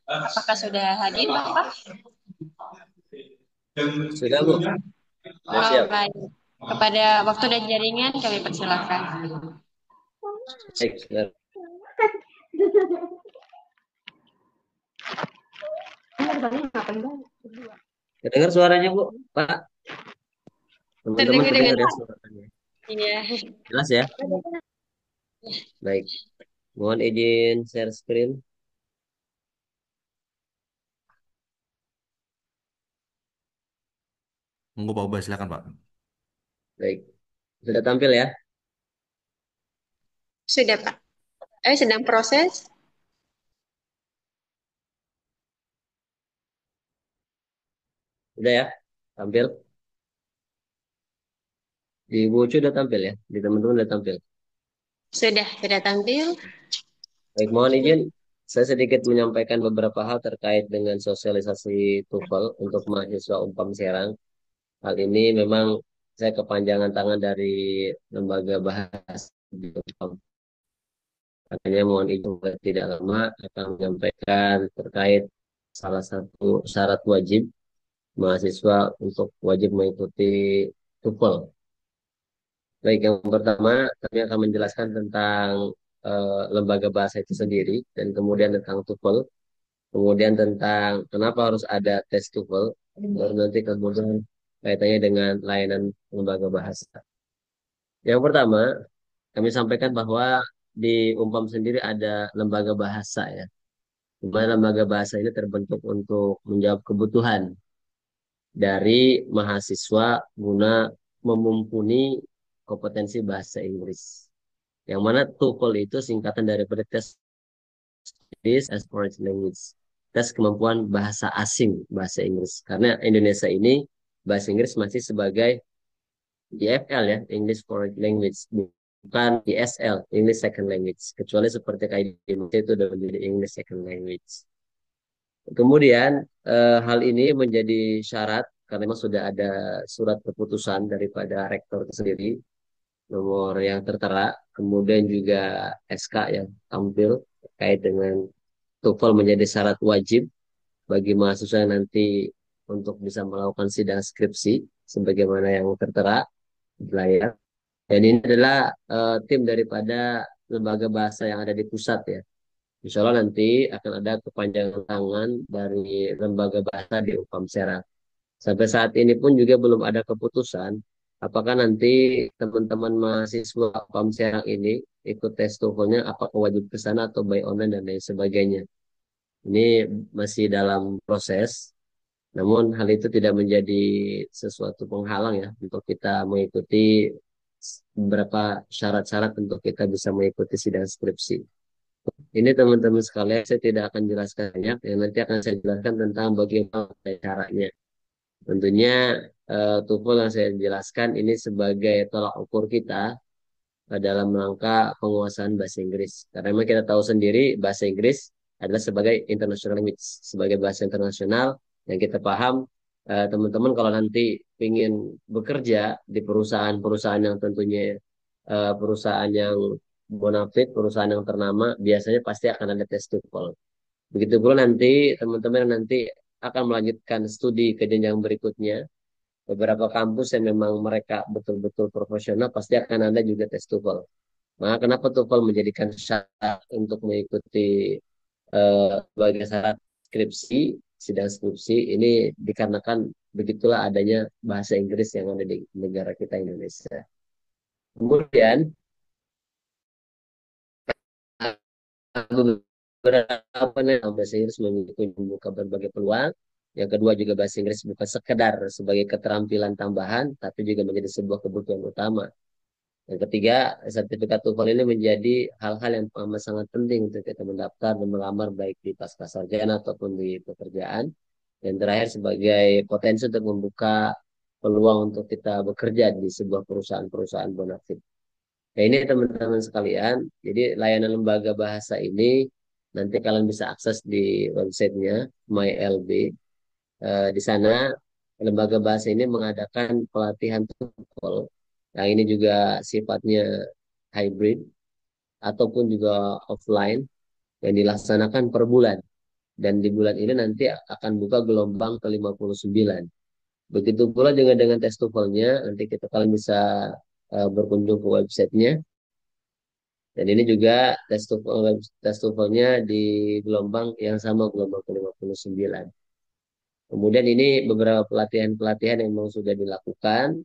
Apakah sudah hadir, Bapak? Sudah, Bu. Oh, Siap. baik. Kepada waktu dan jaringan kami persilakan. Baik, sudah. Dengar suaranya, Bu? Pak, teman-teman Terdengar dengan terdengar ya suaranya. iya. Jelas ya? Baik. Mohon izin share screen. Monggo Pak Ubay, silakan Pak. Baik, sudah tampil ya? Sudah, Pak. Sedang proses. Sudah ya? Tampil? Di Bu Ucu udah tampil ya? Di teman-teman udah tampil? Sudah tampil. Baik, mohon izin. Saya sedikit menyampaikan beberapa hal terkait dengan sosialisasi TOEFL untuk mahasiswa Umpam Serang. Hal ini memang saya kepanjangan tangan dari lembaga bahasa di Umpam. Makanya mohon izin tidak lama akan menyampaikan terkait salah satu syarat wajib mahasiswa untuk wajib mengikuti TOEFL. Baik, yang pertama kami akan menjelaskan tentang lembaga bahasa itu sendiri dan kemudian tentang TOEFL, kemudian tentang kenapa harus ada tes TOEFL, baru nanti kemudian kaitannya dengan layanan lembaga bahasa. Yang pertama, kami sampaikan bahwa di Umpam sendiri ada lembaga bahasa ya. Di mana lembaga bahasa ini terbentuk untuk menjawab kebutuhan dari mahasiswa guna memumpuni kompetensi bahasa Inggris. Yang mana TOEFL itu singkatan daripada Test as Foreign Language. Tes kemampuan bahasa asing, bahasa Inggris. Karena Indonesia ini bahasa Inggris masih sebagai EFL ya, English Foreign Language. Bukan ESL, English Second Language. Kecuali seperti kayak di Indonesia itu udah menjadi English Second Language. Kemudian hal ini menjadi syarat karena memang sudah ada surat keputusan daripada rektor itu sendiri nomor yang tertera, kemudian juga SK yang tampil terkait dengan TOEFL menjadi syarat wajib bagi mahasiswa yang nanti untuk bisa melakukan sidang skripsi sebagaimana yang tertera di layar. Dan ini adalah tim daripada lembaga bahasa yang ada di pusat ya. Insya Allah nanti akan ada kepanjangan tangan dari lembaga bahasa di UPAM Serang. Sampai saat ini pun juga belum ada keputusan apakah nanti teman-teman mahasiswa UPAM Serang ini ikut tes TOEFL-nya apakah wajib ke sana atau by online dan lain sebagainya. Ini masih dalam proses, namun hal itu tidak menjadi sesuatu penghalang ya untuk kita mengikuti beberapa syarat-syarat untuk kita bisa mengikuti sidang skripsi. Ini teman-teman sekalian, saya tidak akan jelaskan banyak, yang nanti akan saya jelaskan tentang bagaimana caranya. Tentunya TOEFL yang saya jelaskan ini sebagai tolak ukur kita dalam rangka penguasaan bahasa Inggris. Karena memang kita tahu sendiri bahasa Inggris adalah sebagai international language, sebagai bahasa internasional yang kita paham teman-teman kalau nanti ingin bekerja di perusahaan-perusahaan yang tentunya perusahaan yang bonafit, perusahaan yang ternama, biasanya pasti akan ada tes TOEFL. Begitu pula nanti teman-teman yang nanti akan melanjutkan studi ke jenjang berikutnya, beberapa kampus yang memang mereka betul-betul profesional pasti akan ada juga tes TOEFL. Maka kenapa TOEFL menjadikan syarat untuk mengikuti sebagai syarat skripsi, sidang skripsi ini dikarenakan begitulah adanya bahasa Inggris yang ada di negara kita Indonesia. Kemudian beberapa bahasa Inggris membuka berbagai peluang. Yang kedua juga bahasa Inggris bukan sekedar sebagai keterampilan tambahan, tapi juga menjadi sebuah kebutuhan utama. Yang ketiga, sertifikat TOEFL ini menjadi hal-hal yang amat sangat penting untuk kita mendaftar dan melamar baik di pascasarjana ataupun di pekerjaan. Dan terakhir sebagai potensi untuk membuka peluang untuk kita bekerja di sebuah perusahaan-perusahaan bonafit. Nah ini teman-teman sekalian, jadi layanan lembaga bahasa ini nanti kalian bisa akses di websitenya MyLB. Di sana lembaga bahasa ini mengadakan pelatihan TOEFL. Nah ini juga sifatnya hybrid ataupun juga offline yang dilaksanakan per bulan. Dan di bulan ini nanti akan buka gelombang ke-59. Begitu pula juga dengan tes TOEFL-nya, nanti kita kalian bisa berkunjung ke websitenya. Dan ini juga tes TOEFL-nya di gelombang yang sama, gelombang ke-59. Kemudian ini beberapa pelatihan-pelatihan yang memang sudah dilakukan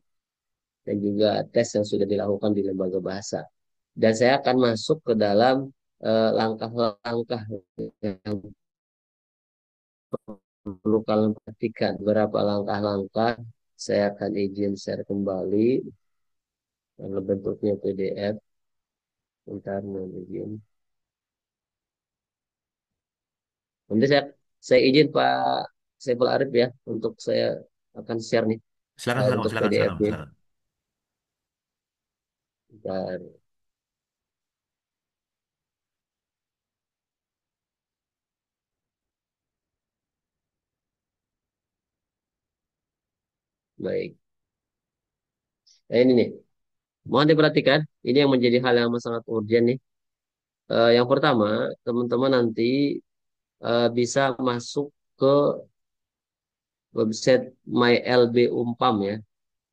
dan juga tes yang sudah dilakukan di lembaga bahasa. Dan saya akan masuk ke dalam langkah-langkah yang perlu kalian perhatikan. Beberapa langkah-langkah Saya akan izin share kembali karena bentuknya PDF. Bentar, mohon izin. Nanti saya izin Pak Saiful Arif ya untuk saya akan share nih Silakan, silakan, Mas. untuk Silakan, silakan, PDF-nya. silakan. Bentar, baik. Nah, ini nih, mohon diperhatikan. Ini yang menjadi hal yang sangat urgent nih. Yang pertama, teman-teman nanti bisa masuk ke website MyLB Umpam ya.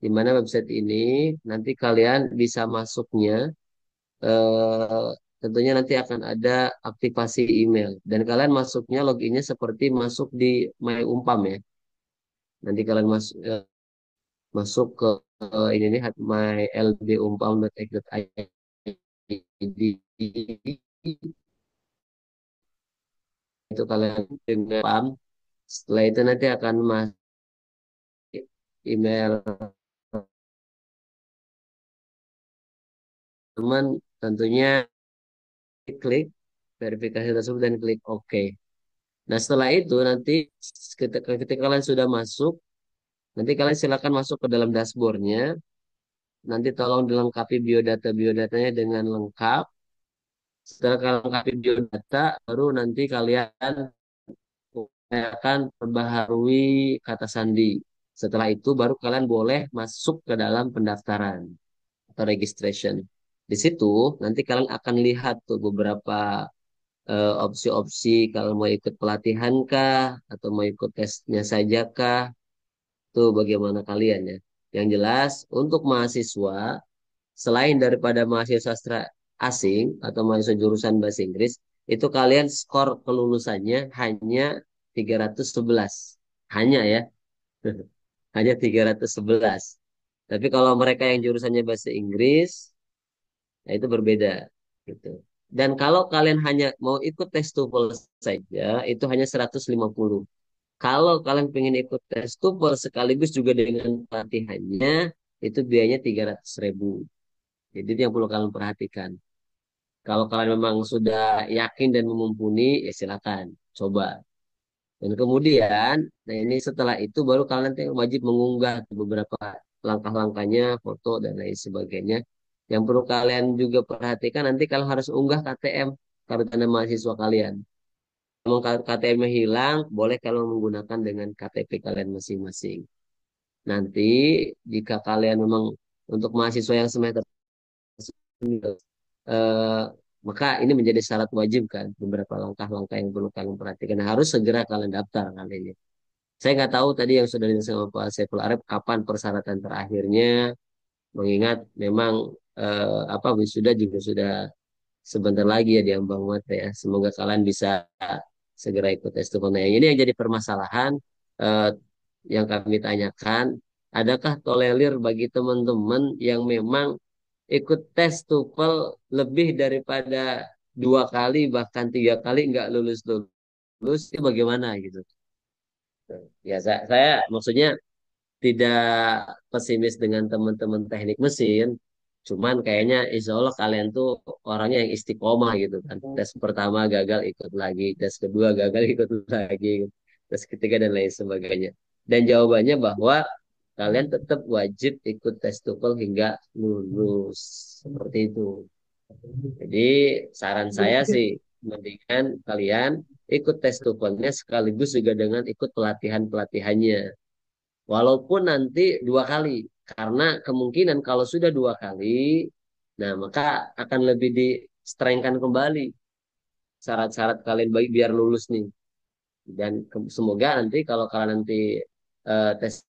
Di mana website ini nanti kalian bisa masuknya, eh, tentunya nanti akan ada aktivasi email dan kalian masuknya loginnya seperti masuk di My Umpam ya. Nanti kalian masuk ke ini nih mylbumpam.ex.id, itu kalian dengan pam. Setelah itu nanti akan masuk email teman, tentunya klik verifikasi tersebut dan klik OK. Nah, setelah itu nanti ketika kalian sudah masuk, nanti kalian silakan masuk ke dalam dashboardnya. Nanti tolong dilengkapi biodatanya dengan lengkap. Setelah kalian lengkapi biodata, baru nanti kalian akan perbaharui kata sandi. Setelah itu baru kalian boleh masuk ke dalam pendaftaran atau registration. Di situ nanti kalian akan lihat tuh beberapa opsi-opsi, kalau mau ikut pelatihan kah atau mau ikut tesnya saja kah, tuh bagaimana kalian ya. Yang jelas untuk mahasiswa, selain daripada mahasiswa sastra asing atau mahasiswa jurusan bahasa Inggris, itu kalian skor kelulusannya hanya 311. Hanya ya, hanya 311. Tapi kalau mereka yang jurusannya bahasa Inggris, nah itu berbeda gitu. Dan kalau kalian hanya mau ikut tes TOEFL saja, itu hanya 150. Kalau kalian pengen ikut tes TOEFL sekaligus juga dengan pelatihannya, itu biayanya 300.000. Jadi itu yang perlu kalian perhatikan. Kalau kalian memang sudah yakin dan mumpuni, ya silakan coba. Dan kemudian, nah ini setelah itu baru kalian nanti wajib mengunggah beberapa langkah-langkahnya, foto dan lain sebagainya. Yang perlu kalian juga perhatikan nanti kalian harus unggah KTM, kartu tanda mahasiswa kalian. Kalau KTM-nya hilang, boleh kalau menggunakan dengan KTP kalian masing-masing. Nanti jika kalian memang untuk mahasiswa yang semester eh, maka ini menjadi syarat wajib kan, beberapa langkah-langkah yang perlu kalian perhatikan. Nah, harus segera kalian daftar kali ini. Saya nggak tahu tadi yang sudah dijelaskan sama Pak Saiful Arif kapan persyaratan terakhirnya, mengingat memang apa wisuda juga sudah sebentar lagi ya di ambang mata ya. Semoga kalian bisa segera ikut tes TOEFL. Nah, yang ini yang jadi permasalahan eh, yang kami tanyakan, adakah tolerir bagi teman-teman yang memang ikut tes TOEFL lebih daripada 2 kali bahkan 3 kali nggak lulus lulus, itu bagaimana gitu? Ya saya maksudnya tidak pesimis dengan teman-teman teknik mesin, cuman kayaknya insya Allah kalian tuh orangnya yang istiqomah gitu kan. Tes pertama gagal ikut lagi, tes kedua gagal ikut lagi, tes ketiga dan lain sebagainya. Dan jawabannya bahwa kalian tetap wajib ikut tes TOEFL hingga lulus. Seperti itu. Jadi saran saya sih mendingan kalian ikut tes TOEFL-nya sekaligus juga dengan ikut pelatihan-pelatihannya. Walaupun nanti 2 kali. Karena kemungkinan kalau sudah 2 kali, nah maka akan lebih distrengkan kembali syarat-syarat kalian bagi biar lulus nih. Dan semoga nanti kalau kalian nanti tes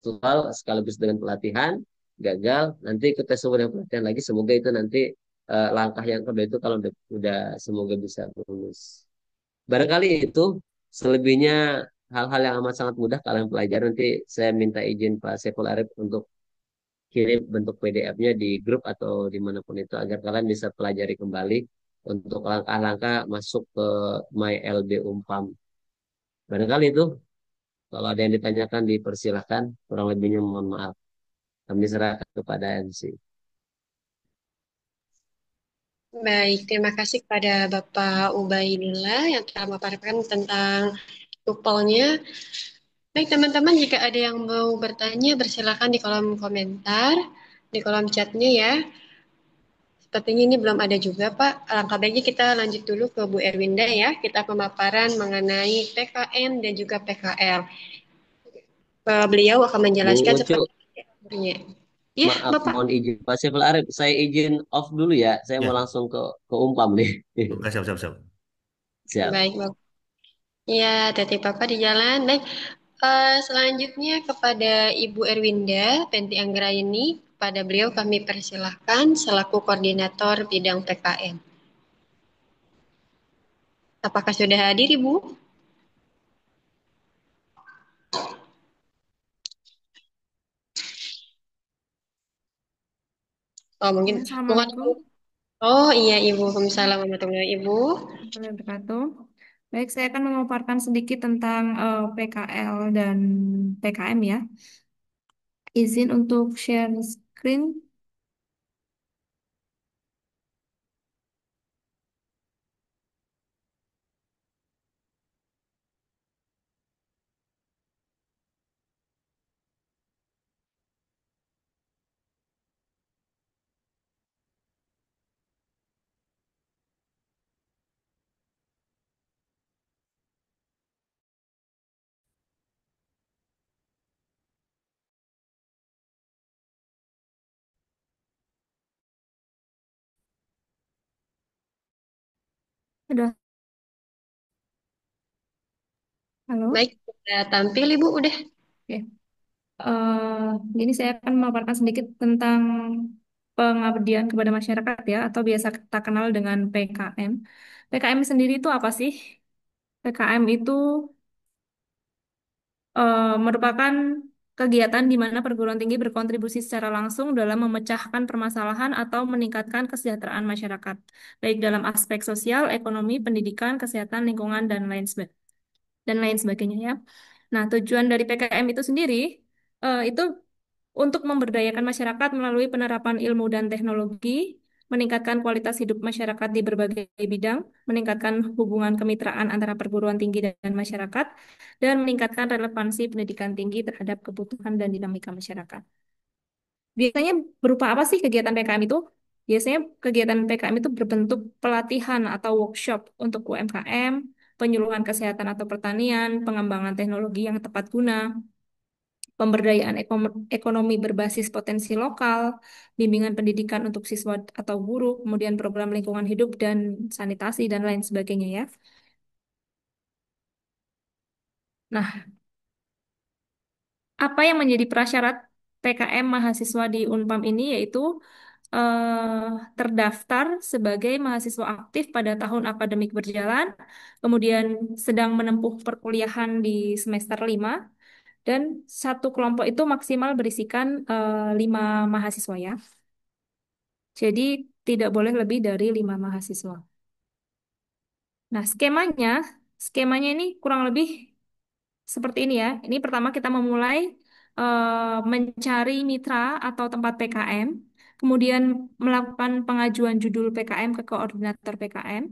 TOEFL sekaligus dengan pelatihan gagal, nanti ikut tes TOEFL dan pelatihan lagi. Semoga itu nanti langkah yang kedua itu kalau udah semoga bisa lulus. Barangkali itu selebihnya hal-hal yang amat sangat mudah kalian pelajari. Nanti saya minta izin Pak Saiful Arif untuk kirim bentuk PDF-nya di grup atau dimanapun itu agar kalian bisa pelajari kembali untuk langkah-langkah masuk ke MyLB Umpam. Barangkali itu Kalau ada yang ditanyakan dipersilahkan. Kurang lebihnya mohon maaf. Kami serahkan kepada MC. Baik, terima kasih kepada Bapak Ubaidillah yang telah memaparkan tentang TOEFL-nya. Baik, teman-teman, jika ada yang mau bertanya, bersilakan di kolom komentar, di kolom chatnya ya. Sepertinya ini belum ada juga, Pak. Alangkah baiknya kita lanjut dulu ke Bu Erwinda ya. Kita pemaparan mengenai PKM dan juga PKL. Beliau akan Bu menjelaskan Ucu, seperti ini. Ya, maaf, Bapak. mohon izin. Pak Syiful Arif, saya izin off dulu ya. Saya mau Ya, langsung ke Umpam nih. oke, siap, siap, siap. Siap. Baik, Bapak. Ya, tadi Bapak di jalan. Baik, selanjutnya kepada Ibu Erwinda Penti Anggraini. Pada beliau kami persilahkan selaku koordinator bidang PKM. Apakah sudah hadir, Ibu? Oh, mungkin. Ya, Assalamualaikum Oh, iya, Ibu. Waalaikumsalam warahmatullahi Ibu. warahmatullahi wabarakatuh. Baik, saya akan memaparkan sedikit tentang PKL dan PKM ya. Izin untuk share screen. Udah, halo? Baik, sudah tampil, Ibu. Udah. Oke. Gini saya akan memaparkan sedikit tentang pengabdian kepada masyarakat ya, atau biasa kita kenal dengan PKM. PKM sendiri itu apa sih? PKM itu merupakan kegiatan di mana perguruan tinggi berkontribusi secara langsung dalam memecahkan permasalahan atau meningkatkan kesejahteraan masyarakat, baik dalam aspek sosial, ekonomi, pendidikan, kesehatan, lingkungan, dan lain sebagainya ya. Nah, tujuan dari PKM itu sendiri itu untuk memberdayakan masyarakat melalui penerapan ilmu dan teknologi, meningkatkan kualitas hidup masyarakat di berbagai bidang, meningkatkan hubungan kemitraan antara perguruan tinggi dan masyarakat, dan meningkatkan relevansi pendidikan tinggi terhadap kebutuhan dan dinamika masyarakat. Biasanya berupa apa sih kegiatan PKM itu? Biasanya kegiatan PKM itu berbentuk pelatihan atau workshop untuk UMKM, penyuluhan kesehatan atau pertanian, pengembangan teknologi yang tepat guna, pemberdayaan ekonomi berbasis potensi lokal, bimbingan pendidikan untuk siswa atau guru, kemudian program lingkungan hidup dan sanitasi dan lain sebagainya ya. Nah, apa yang menjadi prasyarat PKM mahasiswa di Unpam ini yaitu terdaftar sebagai mahasiswa aktif pada tahun akademik berjalan, kemudian sedang menempuh perkuliahan di semester 5, dan satu kelompok itu maksimal berisikan 5 mahasiswa ya. Jadi tidak boleh lebih dari 5 mahasiswa. Nah, skemanya ini kurang lebih seperti ini ya. Ini pertama kita memulai mencari mitra atau tempat PKM, kemudian melakukan pengajuan judul PKM ke koordinator PKM.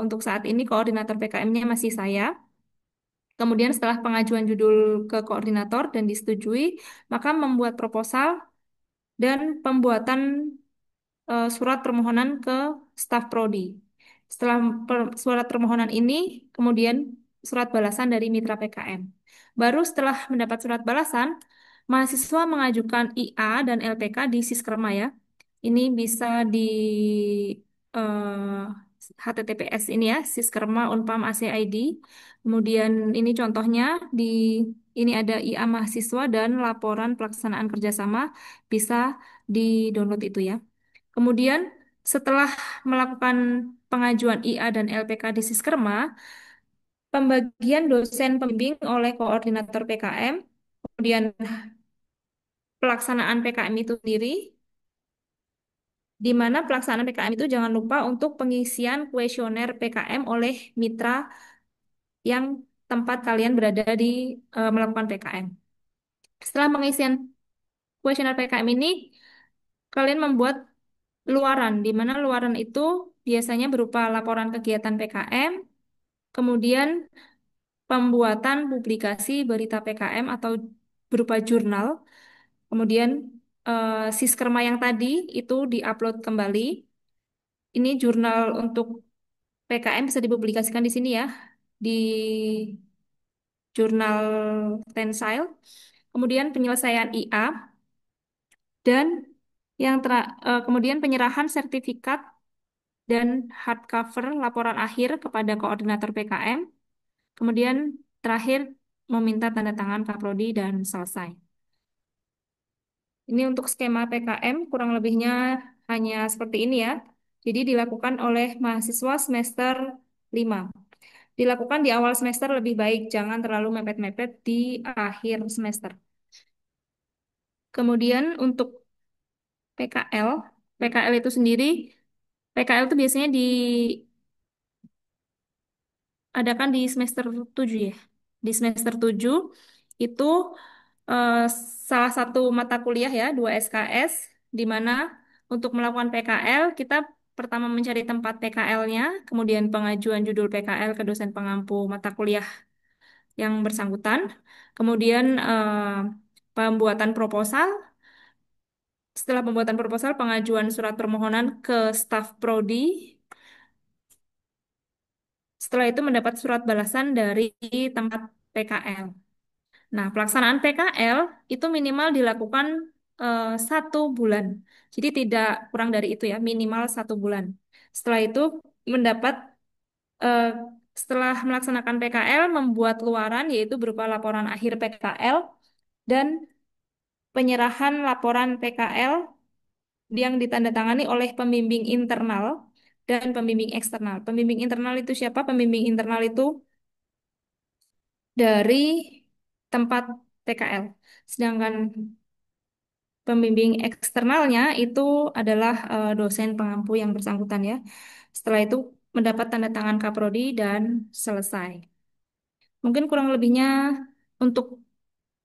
Untuk saat ini koordinator PKM-nya masih saya. Kemudian setelah pengajuan judul ke koordinator dan disetujui, maka membuat proposal dan pembuatan surat permohonan ke staf prodi. Setelah surat permohonan ini, kemudian surat balasan dari mitra PKM. Baru setelah mendapat surat balasan, mahasiswa mengajukan IA dan LPK di Siskerma ya. Ini bisa di eh, HTTPS ini ya, Siskerma Unpam ACID. Kemudian ini contohnya di ini ada IA mahasiswa dan laporan pelaksanaan kerjasama, bisa di-download itu ya. Kemudian setelah melakukan pengajuan IA dan LPK di Siskerma, pembagian dosen pembimbing oleh koordinator PKM, kemudian pelaksanaan PKM itu sendiri, di mana pelaksanaan PKM itu jangan lupa untuk pengisian kuesioner PKM oleh mitra yang tempat kalian berada di melakukan PKM. Setelah pengisian kuesioner PKM ini, kalian membuat luaran, di mana luaran itu biasanya berupa laporan kegiatan PKM, kemudian pembuatan publikasi berita PKM atau berupa jurnal, kemudian Siskerma yang tadi itu diupload kembali. Ini jurnal untuk PKM bisa dipublikasikan di sini ya, di jurnal Tensile. Kemudian penyelesaian IA dan kemudian penyerahan sertifikat dan hardcover laporan akhir kepada koordinator PKM. Kemudian terakhir meminta tanda tangan Kaprodi dan selesai. Ini untuk skema PKM kurang lebihnya hanya seperti ini ya. Jadi dilakukan oleh mahasiswa semester 5. Dilakukan di awal semester lebih baik, jangan terlalu mepet-mepet di akhir semester. Kemudian untuk PKL, PKL itu sendiri, PKL itu biasanya diadakan di semester 7 ya. Di semester 7 itu eh, salah satu mata kuliah ya, 2 SKS, di mana untuk melakukan PKL kita pertama mencari tempat PKL-nya, kemudian pengajuan judul PKL ke dosen pengampu mata kuliah yang bersangkutan, kemudian pembuatan proposal. Setelah pembuatan proposal, pengajuan surat permohonan ke staf prodi. Setelah itu mendapat surat balasan dari tempat PKL. Nah, pelaksanaan PKL itu minimal dilakukan 1 bulan. Jadi tidak kurang dari itu ya, minimal 1 bulan. Setelah itu mendapat eh, setelah melaksanakan PKL membuat luaran yaitu berupa laporan akhir PKL dan penyerahan laporan PKL yang ditandatangani oleh pembimbing internal dan pembimbing eksternal. Pembimbing internal itu siapa? Pembimbing internal itu dari tempat PKL. Sedangkan pembimbing eksternalnya itu adalah dosen pengampu yang bersangkutan ya. Setelah itu mendapat tanda tangan Kaprodi dan selesai. Mungkin kurang lebihnya untuk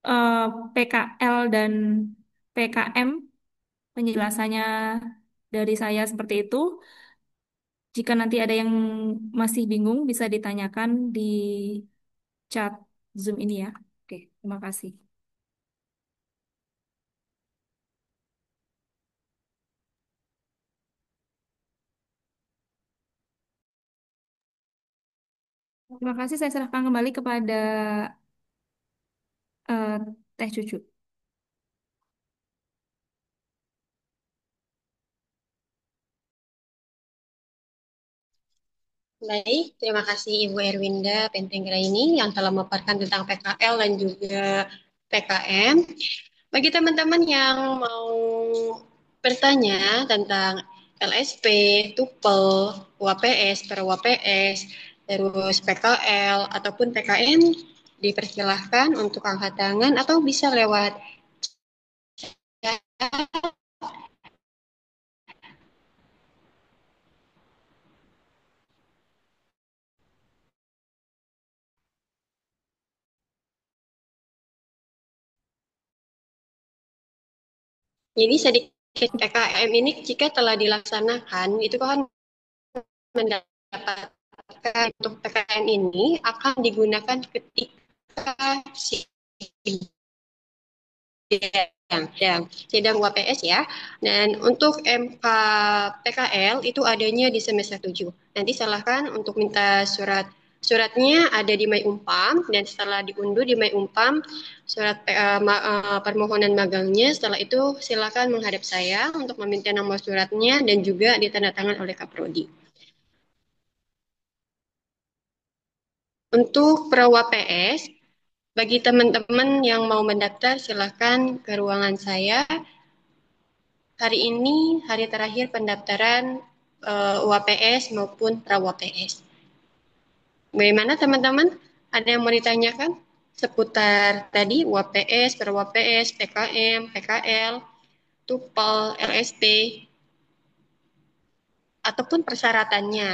eh, PKL dan PKM penjelasannya dari saya seperti itu. Jika nanti ada yang masih bingung, bisa ditanyakan di chat Zoom ini ya. Oke, terima kasih. Terima kasih, saya serahkan kembali kepada eh, Teh Cucu. Baik, terima kasih Ibu Erwinda Pentenggraini yang telah memaparkan tentang PKL dan juga PKM. Bagi teman-teman yang mau bertanya tentang LSP, TUPEL, UAPS, UAPS, terus PKL ataupun PKM, dipersilahkan untuk angkat tangan atau bisa lewat chat. Jadi sedikit PKM ini jika telah dilaksanakan itu kan mendapatkan untuk PKM ini akan digunakan ketika sidang UAPS ya. Dan untuk MK PKL itu adanya di semester 7. Nanti silahkan untuk minta suratnya ada di My Umpam dan setelah diunduh di My Umpam surat permohonan magangnya, setelah itu silakan menghadap saya untuk meminta nomor suratnya dan juga ditandatangan oleh Kaprodi. Untuk Prawa PS, bagi teman-teman yang mau mendaftar, silakan ke ruangan saya. Hari ini hari terakhir pendaftaran UAPS maupun Prawa PS. Bagaimana teman-teman? Ada yang mau ditanyakan seputar tadi UAPS, Prawa PS, PKM, PKL, TUPEL, LSP, ataupun persyaratannya? 。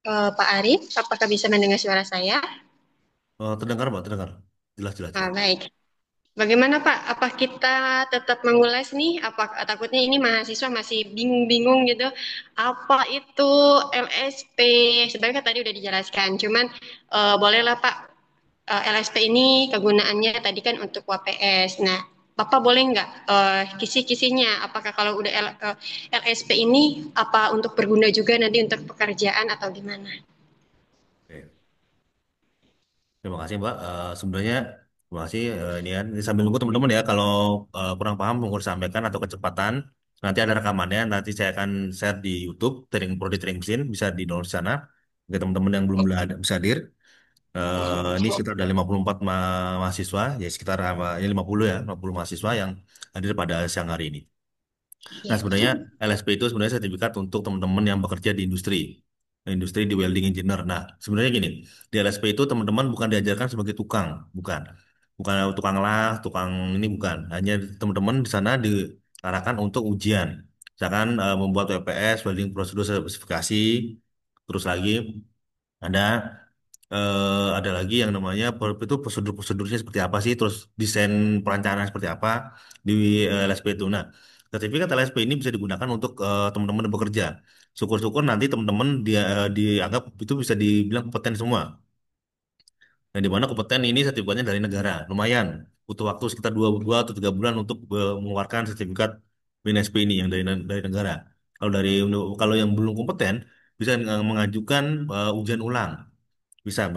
Pak Arif, apakah bisa mendengar suara saya? Terdengar, Mbak, terdengar. Jelas, jelas, jelas. Baik. Bagaimana Pak? Apa kita tetap mengulas nih? Apa takutnya ini mahasiswa masih bingung-bingung gitu? Apa itu LSP? Sebenarnya tadi udah dijelaskan, cuman bolehlah Pak, LSP ini kegunaannya tadi kan untuk WPS. Nah, Bapak boleh nggak kisi-kisinya? Apakah kalau udah LSP ini apa untuk berguna juga nanti untuk pekerjaan atau gimana? Oke. Terima kasih Mbak. Sebenarnya terima kasih ini kan ini sambil nunggu teman-teman ya kalau kurang paham mau disampaikan atau kecepatan nanti ada rekamannya nanti saya akan share di YouTube Prodi Trading Mesin bisa di download di sana bagi teman-teman yang belum bisa hadir. Ini sekitar ada 54 mahasiswa ya sekitar ya 50 ya 50 mahasiswa yang hadir pada siang hari ini. Nah, Ya. sebenarnya LSP itu sebenarnya sertifikat untuk teman-teman yang bekerja di industri di welding engineer. Nah, sebenarnya gini, di LSP itu teman-teman bukan diajarkan sebagai tukang, bukan, bukan tukang las, tukang ini bukan. Hanya teman-teman di sana diarahkan untuk ujian, misalkan membuat WPS, welding prosedur spesifikasi, terus lagi ada ada lagi yang namanya itu prosedur-prosedurnya seperti apa sih, terus desain perencanaan seperti apa di LSP itu. Nah, sertifikat LSP ini bisa digunakan untuk teman-teman yang bekerja. Syukur-syukur nanti teman-teman dia dianggap itu bisa dibilang kompeten semua. Nah, di mana kompeten ini sertifikatnya dari negara, lumayan. Butuh waktu sekitar 2 atau 3 bulan untuk mengeluarkan sertifikat BNSP ini yang dari negara. Kalau yang belum kompeten bisa mengajukan ujian ulang bisa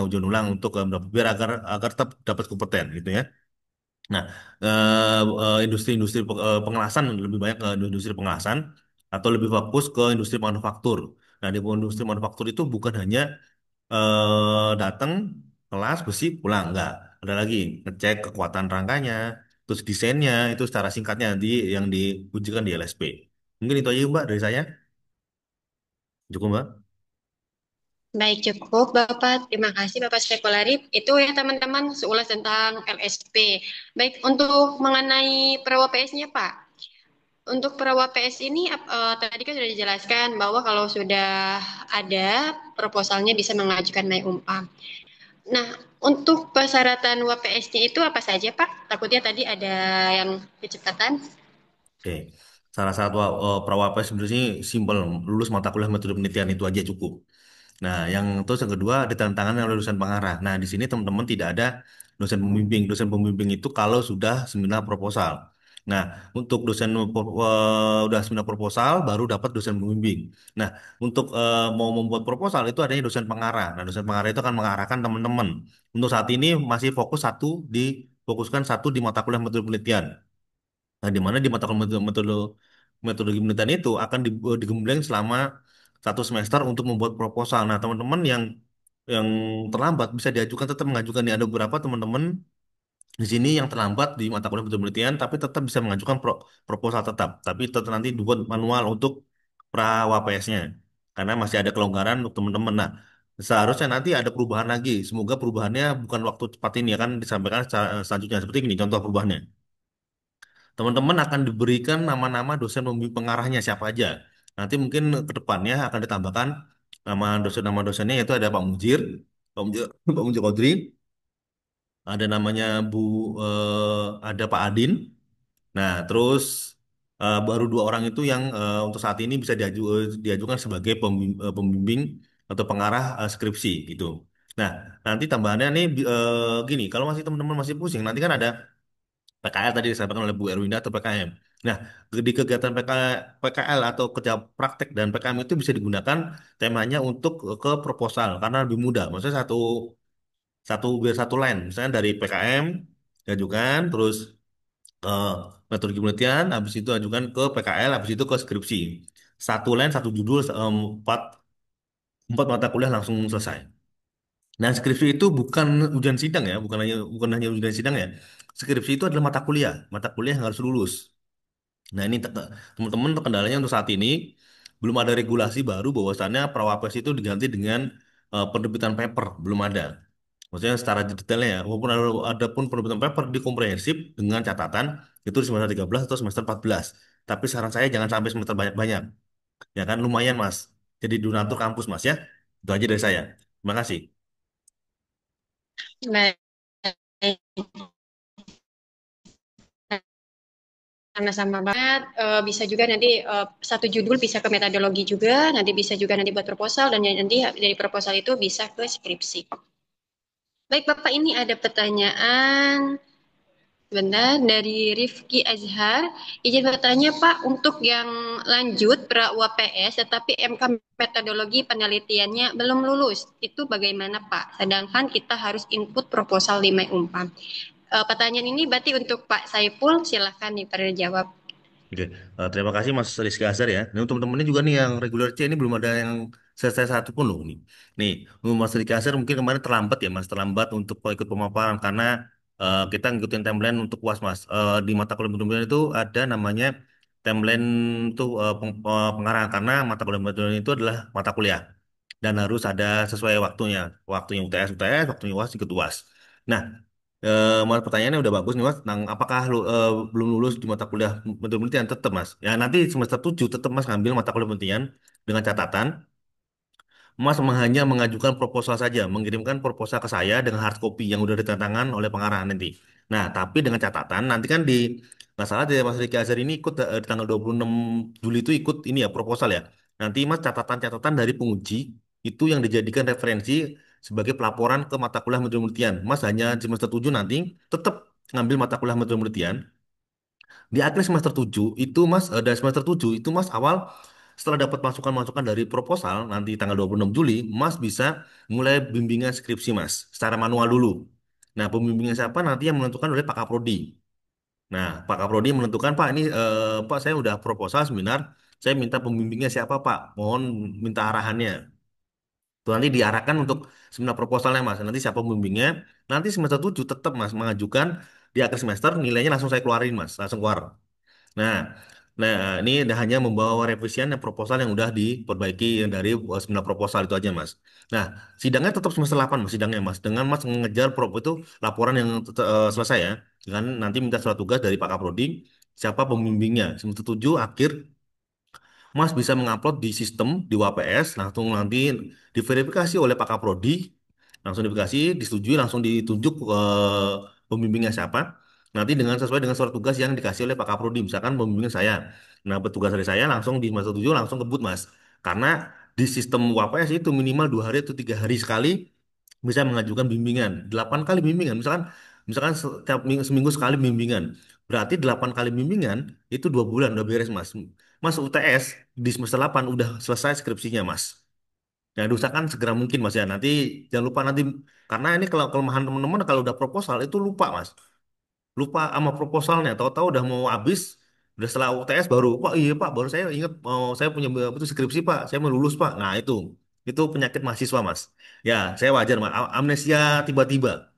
ujian ulang untuk biar agar agar tetap dapat kompeten gitu ya. Nah, industri-industri pengelasan lebih banyak ke industri pengelasan atau lebih fokus ke industri manufaktur. Nah, di industri manufaktur itu bukan hanya datang kelas besi pulang enggak. Ada lagi ngecek kekuatan rangkanya, terus desainnya itu secara singkatnya yang diujikan di LSP. Mungkin itu aja Mbak dari saya. Cukup Mbak. Baik, cukup Bapak. Terima kasih Bapak Saiful Arif. Itu ya teman-teman seulas tentang LSP. Baik, untuk mengenai PS-nya Pak. Untuk PS ini tadi kan sudah dijelaskan bahwa kalau sudah ada proposalnya bisa mengajukan naik umpam. Nah, untuk persyaratan WPS-nya itu apa saja Pak? Takutnya tadi ada yang kecepatan. Oke, salah satu prawapes sebenarnya simpel, lulus mata kuliah metode penelitian itu aja cukup. Nah, terus yang kedua ada tantangan yang dosen pengarah. Nah, di sini teman-teman tidak ada dosen pembimbing. Dosen pembimbing itu kalau sudah seminar proposal. Nah, untuk udah seminar proposal baru dapat dosen pembimbing. Nah, untuk mau membuat proposal itu adanya dosen pengarah. Nah, dosen pengarah itu akan mengarahkan teman-teman. Untuk saat ini masih fokuskan satu di mata kuliah metode penelitian. Nah, di mana di mata kuliah metodologi penelitian itu akan digembleng selama 1 semester untuk membuat proposal. Nah, teman-teman yang terlambat bisa diajukan tetap mengajukan nih ada beberapa teman-teman di sini yang terlambat di mata kuliah metode penelitian tapi tetap bisa mengajukan proposal tetap, tapi tetap nanti dibuat manual untuk pra WPS-nya karena masih ada kelonggaran untuk teman-teman. Nah, seharusnya nanti ada perubahan lagi. Semoga perubahannya bukan waktu cepat ini akan disampaikan selanjutnya seperti ini contoh perubahannya. Teman-teman akan diberikan nama-nama dosen pembimbing pengarahnya siapa aja. Nanti mungkin ke depannya akan ditambahkan nama dosennya yaitu ada Pak Mujir, Pak Mujir Kodri, ada namanya ada Pak Adin. Nah, terus baru 2 orang itu yang untuk saat ini bisa diajukan sebagai pembimbing atau pengarah skripsi gitu. Nah, nanti tambahannya nih gini, kalau masih teman-teman masih pusing, nanti kan ada PKL tadi disampaikan oleh Bu Erwinda atau PKM. Nah, di kegiatan PKL atau kerja praktek dan PKM itu bisa digunakan temanya untuk ke proposal karena lebih mudah. Maksudnya satu satu biar satu line. Misalnya dari PKM diajukan, terus eh, metode penelitian, habis itu ajukan ke PKL, habis itu ke skripsi. Satu line, satu judul, empat mata kuliah langsung selesai. Nah, skripsi itu bukan ujian sidang ya, bukan hanya ujian sidang ya. Skripsi itu adalah mata kuliah yang harus lulus. Nah, ini teman-teman kendalanya untuk saat ini belum ada regulasi baru bahwasannya Prawapes itu diganti dengan penerbitan paper, belum ada. Maksudnya secara detailnya ya, walaupun ada pun penerbitan paper di komprehensif dengan catatan itu di semester 13 atau semester 14. Tapi saran saya jangan sampai semester banyak-banyak. Ya kan lumayan Mas. Jadi donatur kampus Mas ya. Itu aja dari saya. Terima kasih. Baik. Sama-sama banget. Bisa juga nanti satu judul bisa ke metodologi juga, nanti bisa juga nanti buat proposal, dan nanti dari proposal itu bisa ke skripsi. Baik, Bapak, ini ada pertanyaan. Benar, dari Rifki Azhar. Izin bertanya, Pak, untuk yang lanjut pra UAPS, tetapi MK metodologi penelitiannya belum lulus, itu bagaimana, Pak? Sedangkan kita harus input proposal di Umpam. Pertanyaan ini berarti untuk Pak Saiful, silahkan diperjawab. Oke, terima kasih Mas Rizky Azhar ya. Nah, untuk teman-teman juga nih yang regular C ini belum ada yang selesai satu pun loh nih. Nih, Mas Rizky Azhar mungkin kemarin terlambat ya Mas, terlambat untuk ikut pemaparan karena kita ngikutin timeline untuk UAS Mas. Di mata kuliah penelitian itu ada namanya timeline itu pengarahan karena mata kuliah penelitian itu adalah mata kuliah dan harus ada sesuai waktunya. Waktunya UTS, waktunya UAS ikut UAS. Nah, Mas pertanyaannya udah bagus nih Mas tentang apakah belum lulus di mata kuliah penelitian tetap Mas. Ya nanti semester 7 tetap Mas ngambil mata kuliah penelitian dengan catatan Mas hanya mengajukan proposal saja, mengirimkan proposal ke saya dengan hard copy yang udah ditandatangan oleh pengarah nanti. Nah, tapi dengan catatan nanti kan di nggak salah dari Mas Riki Azhar ini ikut di tanggal 26 Juli itu ikut ini ya proposal ya. Nanti Mas catatan-catatan dari penguji itu yang dijadikan referensi sebagai pelaporan ke mata kuliah metode penelitian. Mas hanya di semester 7 nanti tetap ngambil mata kuliah metode penelitian di akhir semester 7 itu Mas dari semester 7 itu Mas awal setelah dapat masukan-masukan dari proposal nanti tanggal 26 Juli Mas bisa mulai bimbingan skripsi Mas secara manual dulu. Nah, pembimbingnya siapa nanti yang menentukan oleh Pak Kaprodi. Nah, Pak Kaprodi menentukan Pak ini Pak saya udah proposal seminar, saya minta pembimbingnya siapa Pak? Mohon minta arahannya. Itu nanti diarahkan untuk seminar proposalnya Mas. Nanti siapa pembimbingnya? Nanti semester 7 tetap Mas mengajukan di akhir semester nilainya langsung saya keluarin Mas, langsung keluar. Nah, nah ini hanya membawa revisian dan proposal yang udah diperbaiki dari seminar proposal itu aja, Mas. Nah, sidangnya tetap semester 8, Mas, sidangnya, Mas. Dengan Mas mengejar itu laporan yang selesai ya. Dengan nanti minta surat tugas dari Pak Kaprodi, siapa pembimbingnya. Semester 7 akhir Mas bisa mengupload di sistem di WPS, langsung nanti diverifikasi oleh Pak Kaprodi, langsung diverifikasi, disetujui, langsung ditunjuk pembimbingnya siapa. Nanti dengan sesuai dengan surat tugas yang dikasih oleh Pak Kaprodi, misalkan pembimbingnya saya. Nah, petugas dari saya langsung di masa 7 langsung kebut, Mas. Karena di sistem WPS itu minimal 2 hari atau 3 hari sekali bisa mengajukan bimbingan. 8 kali bimbingan, misalkan misalkan seminggu sekali bimbingan. Berarti 8 kali bimbingan itu 2 bulan udah beres, Mas. Mas UTS di semester 8 udah selesai skripsinya, Mas. Yang diusahakan segera mungkin, Mas ya. Nanti jangan lupa nanti karena ini kalau kelemahan teman-teman kalau udah proposal itu lupa, Mas. Lupa sama proposalnya. Tahu-tahu udah mau habis, udah setelah UTS baru, Pak, iya Pak, baru saya ingat saya punya itu skripsi Pak, saya mau lulus Pak. Nah, itu penyakit mahasiswa, Mas. Ya, saya wajar, Mas. Amnesia tiba-tiba.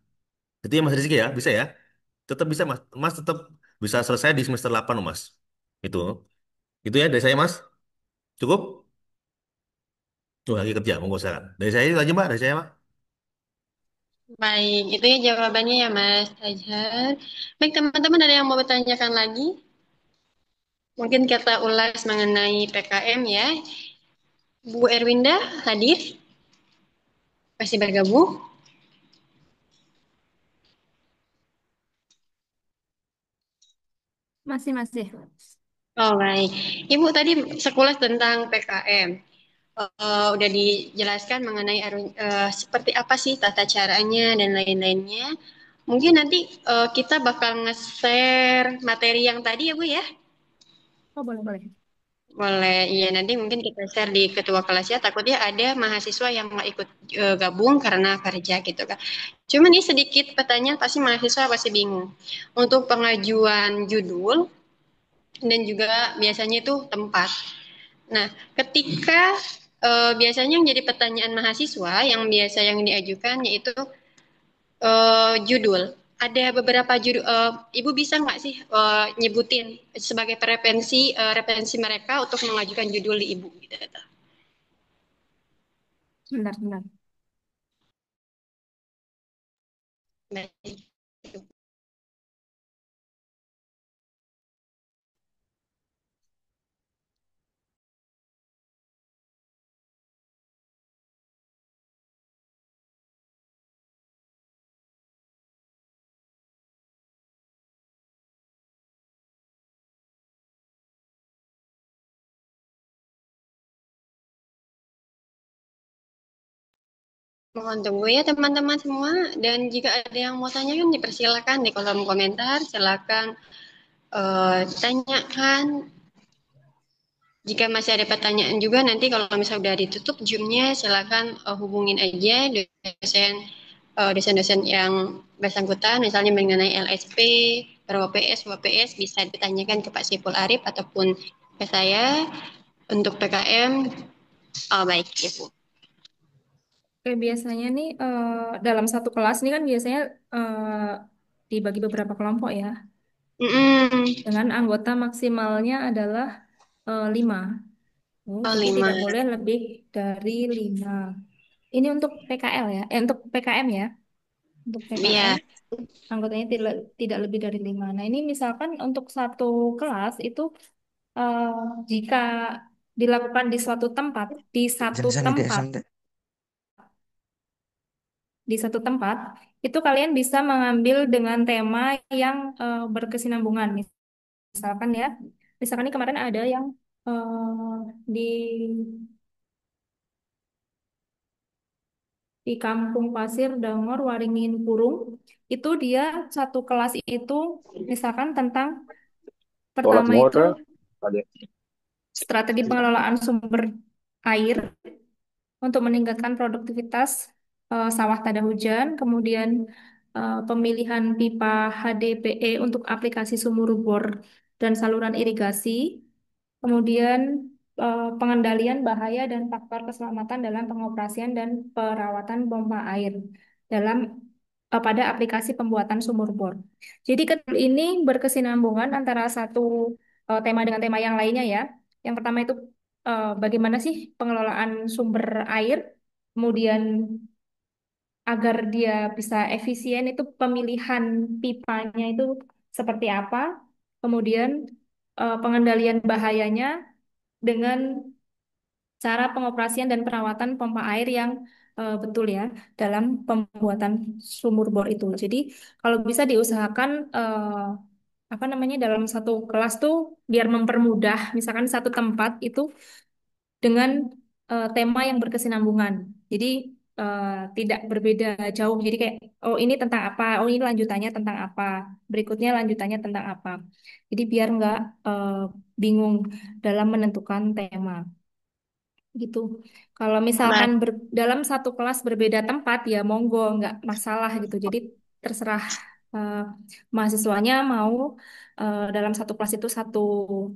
Itu ya Mas Rizky ya, bisa ya. Tetap bisa, Mas. Mas tetap bisa selesai di semester 8 loh, Mas. Itu. Itu ya dari saya, Mas. Cukup? Tuh lagi kerja, monggo silakan. Dari saya itu aja, Mbak. Dari saya, Pak. Baik, itu ya jawabannya ya Mas Azhar. Baik, teman-teman, ada yang mau bertanyakan lagi? Mungkin kita ulas mengenai PKM ya. Bu Erwinda hadir? Masih bergabung? Masih, masih. Oh, baik. Ibu tadi sekolah tentang PKM. Udah dijelaskan mengenai seperti apa sih tata caranya dan lain-lainnya. Mungkin nanti kita bakal nge-share materi yang tadi ya Bu ya. Oh, boleh, boleh. Boleh, iya nanti mungkin kita share di ketua kelas ya. Takutnya ada mahasiswa yang nggak ikut gabung karena kerja gitu kan. Cuman ini sedikit pertanyaan pasti mahasiswa pasti bingung. Untuk pengajuan judul dan juga biasanya itu tempat. Nah, ketika biasanya yang jadi pertanyaan mahasiswa yang biasa yang diajukan yaitu judul. Ada beberapa judul. Ibu bisa nggak sih nyebutin sebagai referensi mereka untuk mengajukan judul di Ibu? Gitu. Bentar, bentar. Baik. Mohon tunggu ya teman-teman semua. Dan jika ada yang mau tanyakan, dipersilakan di kolom komentar. Silakan tanyakan. Jika masih ada pertanyaan juga, nanti kalau misalnya udah ditutup Zoom-nya, silakan hubungin aja dosen-dosen yang bersangkutan, misalnya mengenai LSP, ROPS, WPS, bisa ditanyakan ke Pak Sipul Arif ataupun ke saya. Untuk PKM, baik, Ibu. Oke, biasanya nih dalam satu kelas ini kan biasanya dibagi beberapa kelompok ya, Mm-mm. dengan anggota maksimalnya adalah 5. Oh, Oh, jadi 5. tidak boleh lebih dari 5. Ini untuk PKL ya, untuk PKM ya. Untuk PKM, Iya. anggotanya tidak lebih dari 5. Nah, ini misalkan untuk satu kelas itu eh, jika dilakukan di suatu tempat, di satu tempat, itu kalian bisa mengambil dengan tema yang berkesinambungan. Misalkan ya, misalkan ini kemarin ada yang di Kampung Pasir Dangor Waringin Purung, itu dia satu kelas itu misalkan tentang pertama itu strategi pengelolaan sumber air untuk meningkatkan produktivitas sawah tada hujan, kemudian pemilihan pipa HDPE untuk aplikasi sumur bor dan saluran irigasi, kemudian pengendalian bahaya dan faktor keselamatan dalam pengoperasian dan perawatan pompa air dalam pada aplikasi pembuatan sumur bor. Jadi ini berkesinambungan antara satu tema dengan tema yang lainnya ya. Yang pertama itu bagaimana sih pengelolaan sumber air, kemudian agar dia bisa efisien itu pemilihan pipanya itu seperti apa, kemudian pengendalian bahayanya dengan cara pengoperasian dan perawatan pompa air yang betul ya dalam pembuatan sumur bor itu. Jadi kalau bisa diusahakan apa namanya dalam satu kelas tuh biar mempermudah, misalkan satu tempat itu dengan tema yang berkesinambungan. Jadi eh, tidak berbeda jauh. Jadi kayak oh ini tentang apa, oh ini lanjutannya tentang apa, berikutnya lanjutannya tentang apa. Jadi biar nggak eh, bingung dalam menentukan tema gitu. Kalau misalkan Baik. dalam satu kelas berbeda tempat ya monggo nggak masalah gitu. Jadi terserah eh, mahasiswanya mau dalam satu kelas itu satu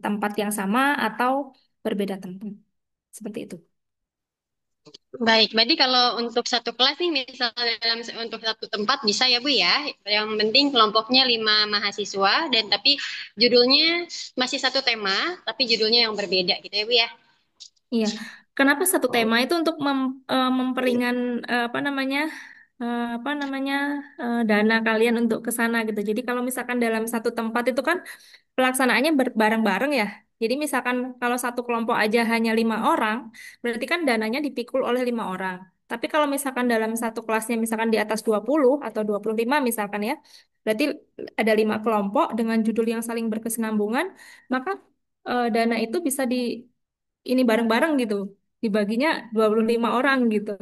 tempat yang sama atau berbeda tempat. Seperti itu. Baik, berarti kalau untuk satu kelas nih, misalnya untuk satu tempat bisa ya Bu ya. Yang penting kelompoknya 5 mahasiswa dan tapi judulnya masih satu tema, tapi judulnya yang berbeda gitu ya Bu ya. Iya. Kenapa satu tema itu untuk memperingan apa namanya dana kalian untuk ke sana gitu. Jadi kalau misalkan dalam satu tempat itu kan pelaksanaannya bareng-bareng ya. Jadi misalkan kalau satu kelompok aja hanya 5 orang, berarti kan dananya dipikul oleh 5 orang. Tapi kalau misalkan dalam satu kelasnya misalkan di atas 20 atau 25 misalkan ya, berarti ada 5 kelompok dengan judul yang saling berkesinambungan, maka dana itu bisa ini bareng-bareng gitu. Dibaginya 25 orang gitu.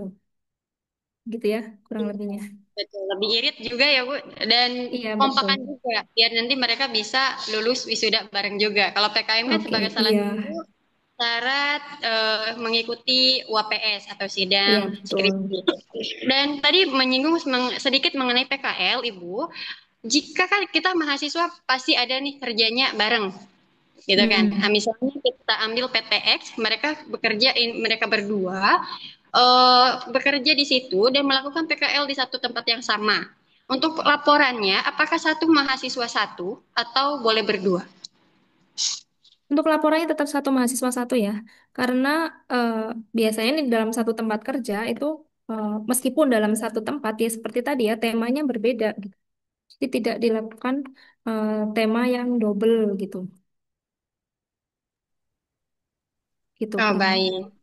Gitu ya, kurang lebihnya. Betul, lebih irit juga ya Bu dan Iya, betul. kompakan juga biar nanti mereka bisa lulus wisuda bareng juga. Kalau PKM kan Oke, sebagai salah iya. satu syarat mengikuti UAPS atau sidang Iya, betul. skripsi. Dan tadi menyinggung sedikit mengenai PKL, Ibu. Jika kan kita mahasiswa pasti ada nih kerjanya bareng, gitu kan. Nah, Mm-mm. misalnya kita ambil PTX, mereka mereka berdua bekerja di situ dan melakukan PKL di satu tempat yang sama. Untuk laporannya, apakah satu mahasiswa satu atau boleh berdua? Untuk laporannya tetap satu mahasiswa satu ya, karena eh, biasanya nih dalam satu tempat kerja itu meskipun dalam satu tempat ya seperti tadi ya temanya berbeda gitu. Jadi tidak dilakukan tema yang double gitu, gitu Oh, kurang lebih. baik.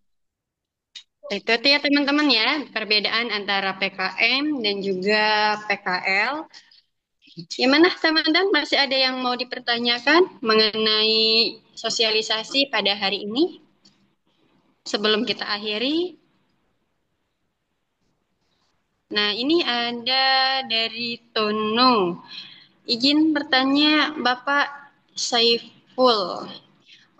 Itu tuh ya teman-teman ya, perbedaan antara PKM dan juga PKL. Gimana teman-teman, masih ada yang mau dipertanyakan mengenai sosialisasi pada hari ini sebelum kita akhiri? Nah, ini ada dari Tono. Izin bertanya Bapak Saiful.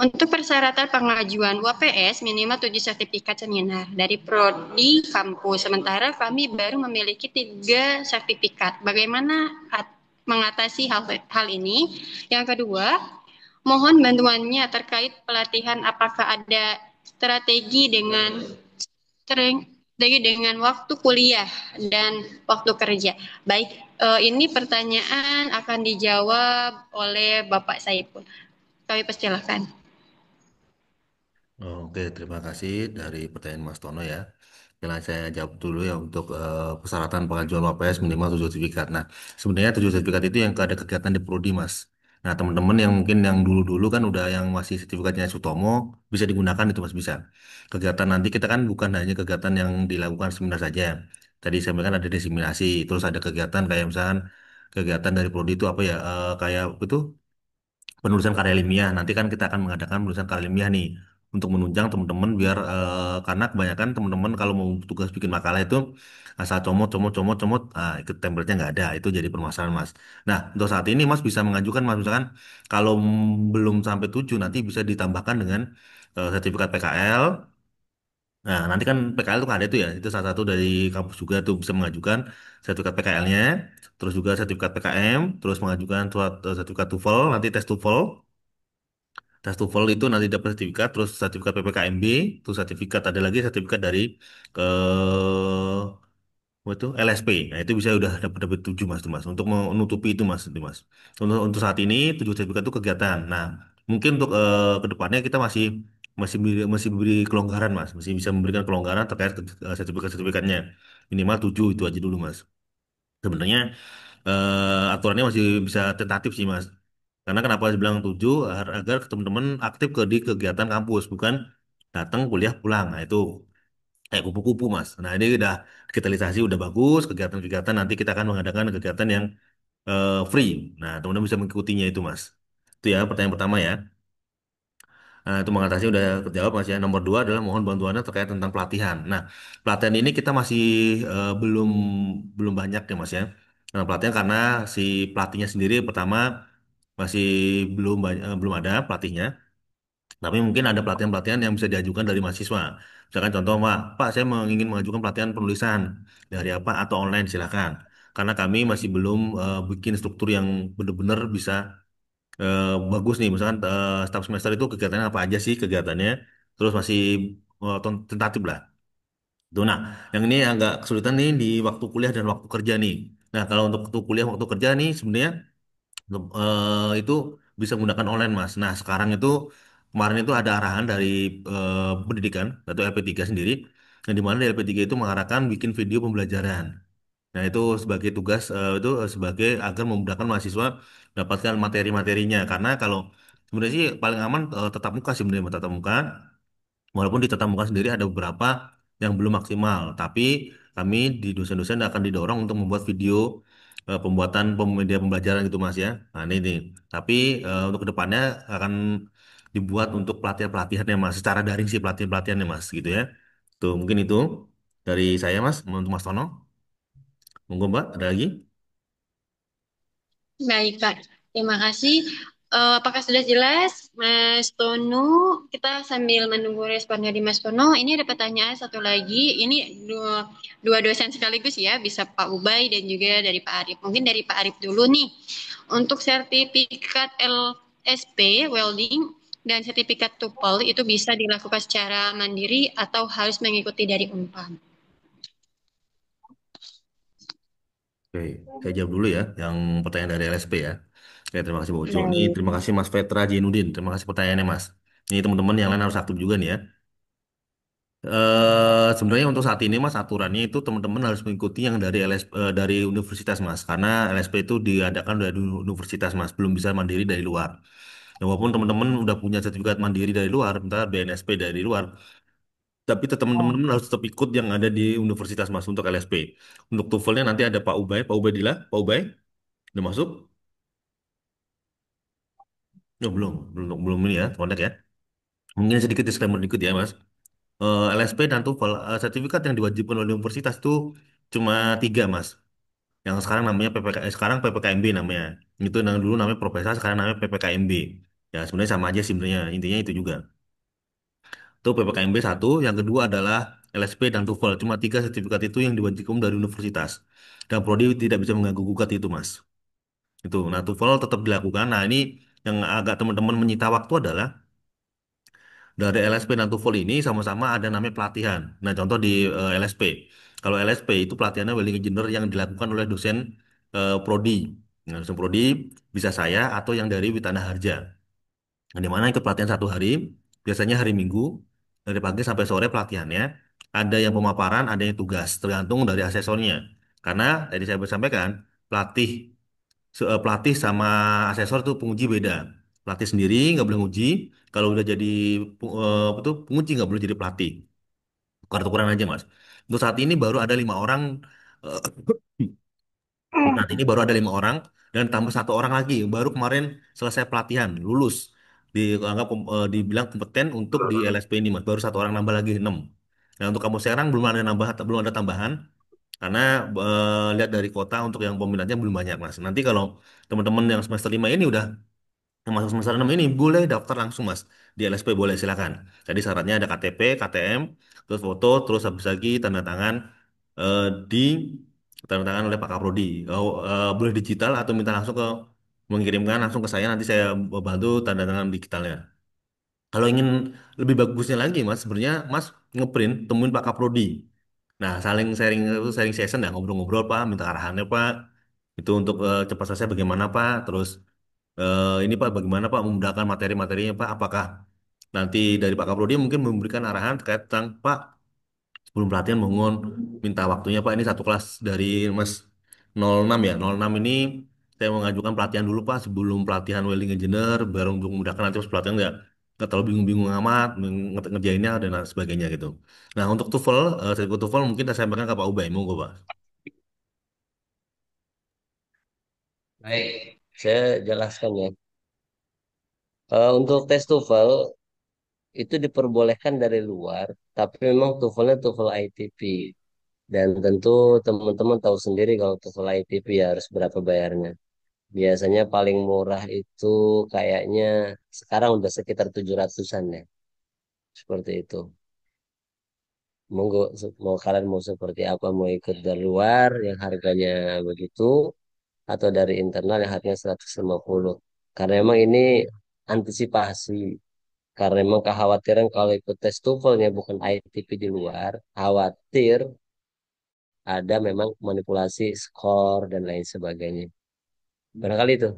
Untuk persyaratan pengajuan UAPS minimal 7 sertifikat seminar dari prodi kampus. Sementara kami baru memiliki 3 sertifikat. Bagaimana mengatasi hal ini? Yang kedua, mohon bantuannya terkait pelatihan apakah ada strategi dengan waktu kuliah dan waktu kerja. Baik, ini pertanyaan akan dijawab oleh Bapak Saiful. Kami persilahkan. Oke, terima kasih dari pertanyaan Mas Tono ya. Yang saya jawab dulu ya untuk persyaratan pengajuan WPS minimal 7 sertifikat. Nah, sebenarnya 7 sertifikat itu yang ada kegiatan di prodi, Mas. Nah, teman-teman yang mungkin yang dulu-dulu kan udah yang masih sertifikatnya Sutomo, bisa digunakan itu, Mas, bisa. Kegiatan nanti kita kan bukan hanya kegiatan yang dilakukan seminar saja. Tadi saya sampaikan ada diseminasi, terus ada kegiatan kayak misalkan kegiatan dari prodi itu apa ya, kayak itu penulisan karya ilmiah. Nanti kan kita akan mengadakan penulisan karya ilmiah nih untuk menunjang teman-teman biar karena kebanyakan teman-teman kalau mau tugas bikin makalah itu asal comot comot comot comot ikut template-nya nggak ada itu jadi permasalahan Mas. Nah untuk saat ini Mas bisa mengajukan Mas misalkan kalau belum sampai 7 nanti bisa ditambahkan dengan sertifikat PKL. Nah, nanti kan PKL itu kan ada tuh ya, itu salah satu dari kampus juga tuh bisa mengajukan sertifikat PKL-nya, terus juga sertifikat PKM, terus mengajukan surat sertifikat TOEFL, nanti tes TOEFL. Tes TOEFL itu nanti dapat sertifikat, terus sertifikat PPKMB, terus sertifikat ada lagi sertifikat dari apa itu LSP. Nah, itu bisa udah dapat dapat 7 Mas tuh Mas untuk menutupi itu Mas itu Mas. Untuk saat ini 7 sertifikat itu kegiatan. Nah, mungkin untuk ke depannya kita masih beri kelonggaran Mas, masih bisa memberikan kelonggaran terkait sertifikat-sertifikatnya. Minimal 7 itu aja dulu Mas. Sebenarnya aturannya masih bisa tentatif sih Mas. Karena kenapa saya bilang 7 agar teman-teman aktif di kegiatan kampus bukan datang kuliah pulang. Nah, itu kayak kupu-kupu Mas. Nah, ini udah digitalisasi udah bagus, kegiatan-kegiatan nanti kita akan mengadakan kegiatan yang free. Nah, teman-teman bisa mengikutinya itu Mas. Itu ya pertanyaan pertama ya. Nah, itu mengatasi udah terjawab Mas ya. Nomor dua adalah mohon bantuannya terkait tentang pelatihan. Nah, pelatihan ini kita masih belum belum banyak ya Mas ya. Nah, pelatihan karena si pelatihnya sendiri pertama masih belum ada pelatihnya. Tapi mungkin ada pelatihan-pelatihan yang bisa diajukan dari mahasiswa. Misalkan contoh, Pak, saya ingin mengajukan pelatihan penulisan dari apa atau online silakan. Karena kami masih belum bikin struktur yang benar-benar bisa bagus nih. Misalkan setiap semester itu kegiatannya apa aja sih kegiatannya. Terus masih tentatif lah. Tuh, nah, yang ini agak kesulitan nih di waktu kuliah dan waktu kerja nih. Nah, kalau untuk waktu kuliah, waktu kerja nih sebenarnya itu bisa menggunakan online Mas. Nah sekarang itu kemarin itu ada arahan dari pendidikan atau LP3 sendiri yang dimana dari LP3 itu mengarahkan bikin video pembelajaran. Nah itu sebagai tugas itu sebagai agar memudahkan mahasiswa mendapatkan materi-materinya karena kalau sebenarnya sih paling aman tetap muka sih sebenarnya tatap muka. Walaupun di tatap muka sendiri ada beberapa yang belum maksimal, tapi kami di dosen-dosen akan didorong untuk membuat video pembuatan media pembelajaran gitu Mas ya. Nah ini nih. Tapi untuk kedepannya akan dibuat untuk pelatihan-pelatihannya Mas, secara daring sih pelatihan-pelatihannya Mas gitu ya. Tuh mungkin itu dari saya Mas, untuk Mas Tono. Monggo Mbak, ada lagi? Baik, Pak. Terima kasih. Apakah sudah jelas, Mas Tono? Kita sambil menunggu respon dari Mas Tono. Ini ada pertanyaan satu lagi. Ini dua dosen sekaligus ya, bisa Pak Ubay dan juga dari Pak Arif. Mungkin dari Pak Arif dulu nih. Untuk sertifikat LSP welding dan sertifikat TOEFL itu bisa dilakukan secara mandiri atau harus mengikuti dari Unpad. Oke, saya jawab dulu ya, yang pertanyaan dari LSP ya. Oke, terima kasih Pak Ucu. Ini Baik. terima kasih Mas Petra Jainuddin. Terima kasih pertanyaannya Mas. Ini teman-teman yang lain harus aktif juga nih ya. Sebenarnya untuk saat ini Mas aturannya itu teman-teman harus mengikuti yang dari dari universitas Mas karena LSP itu diadakan dari universitas Mas belum bisa mandiri dari luar. Nah, walaupun teman-teman udah punya sertifikat mandiri dari luar, entah BNSP dari luar, tapi tetap teman-teman harus tetap ikut yang ada di universitas Mas untuk LSP. Untuk TOEFL-nya nanti ada Pak Ubaidillah, Pak Ubay udah masuk? Oh, belum ini ya, kontak ya. Mungkin sedikit disclaimer dikit ya Mas. LSP dan TOEFL sertifikat yang diwajibkan oleh universitas itu cuma tiga mas. Yang sekarang namanya sekarang PPKMB namanya. Itu yang dulu namanya Profesor, sekarang namanya PPKMB. Ya sebenarnya sama aja sih sebenarnya. Intinya itu juga. Itu PPKMB satu, yang kedua adalah LSP dan TOEFL. Cuma tiga sertifikat itu yang diwajibkan dari universitas. Dan prodi tidak bisa mengganggu gugat itu mas. Itu. Nah TOEFL tetap dilakukan. Nah ini yang agak teman-teman menyita waktu adalah dari LSP dan TOEFL ini sama-sama ada namanya pelatihan. Nah, contoh di LSP. Kalau LSP itu pelatihannya welding engineer yang dilakukan oleh dosen prodi. Nah, dosen prodi bisa saya atau yang dari Witana Harja. Nah, di mana ikut pelatihan satu hari, biasanya hari Minggu, dari pagi sampai sore pelatihannya. Ada yang pemaparan, ada yang tugas, tergantung dari asesornya. Karena tadi saya sampaikan, pelatih pelatih sama asesor tuh penguji beda. Pelatih sendiri nggak boleh nguji. Kalau udah jadi apa tuh penguji nggak boleh jadi pelatih. Tukar-tukaran aja mas. Untuk saat ini baru ada 5 orang. eh, Saat ini baru ada 5 orang dan tambah satu orang lagi. Baru kemarin selesai pelatihan, lulus. Dibilang kompeten untuk di LSP ini mas. Baru satu orang nambah lagi 6. Nah untuk kamu sekarang belum ada tambahan karena lihat dari kota untuk yang peminatnya belum banyak mas. Nanti kalau teman-teman yang semester 5 ini udah yang masuk semester 6 ini boleh daftar langsung Mas di LSP boleh silakan. Jadi syaratnya ada KTP, KTM, terus foto, terus habis lagi tanda tangan eh, di tanda tangan oleh Pak Kaprodi. Boleh digital atau minta langsung ke mengirimkan langsung ke saya nanti saya bantu tanda tangan digitalnya. Kalau ingin lebih bagusnya lagi Mas, sebenarnya Mas ngeprint temuin Pak Kaprodi. Nah, saling sharing itu sharing session ya ngobrol-ngobrol Pak, minta arahannya Pak. Itu untuk cepat selesai bagaimana Pak, terus ini Pak, bagaimana Pak memudahkan materi-materinya Pak? Apakah nanti dari Pak Kaprodi mungkin memberikan arahan terkait tentang Pak sebelum pelatihan mohon minta waktunya Pak ini satu kelas dari Mas 06 ya 06 ini saya mengajukan pelatihan dulu Pak sebelum pelatihan welding engineer baru untuk memudahkan nanti pas pelatihan nggak terlalu bingung-bingung amat ngerjainnya dan lain sebagainya gitu. Nah untuk TOEFL, sertifikat TOEFL mungkin saya sampaikan ke Pak Ubay, monggo Pak. Baik, saya jelaskan ya. Untuk tes TOEFL itu diperbolehkan dari luar, tapi memang TOEFL-nya TOEFL ITP. Dan tentu teman-teman tahu sendiri kalau TOEFL ITP ya harus berapa bayarnya. Biasanya paling murah itu kayaknya sekarang udah sekitar 700-an ya. Seperti itu. Monggo, mau kalian mau seperti apa? Mau ikut dari luar yang harganya begitu, atau dari internal yang harganya 150. Karena memang ini antisipasi. Karena memang kekhawatiran kalau ikut tes TOEFL-nya bukan ITP di luar, khawatir ada memang manipulasi skor dan lain sebagainya. Barangkali itu.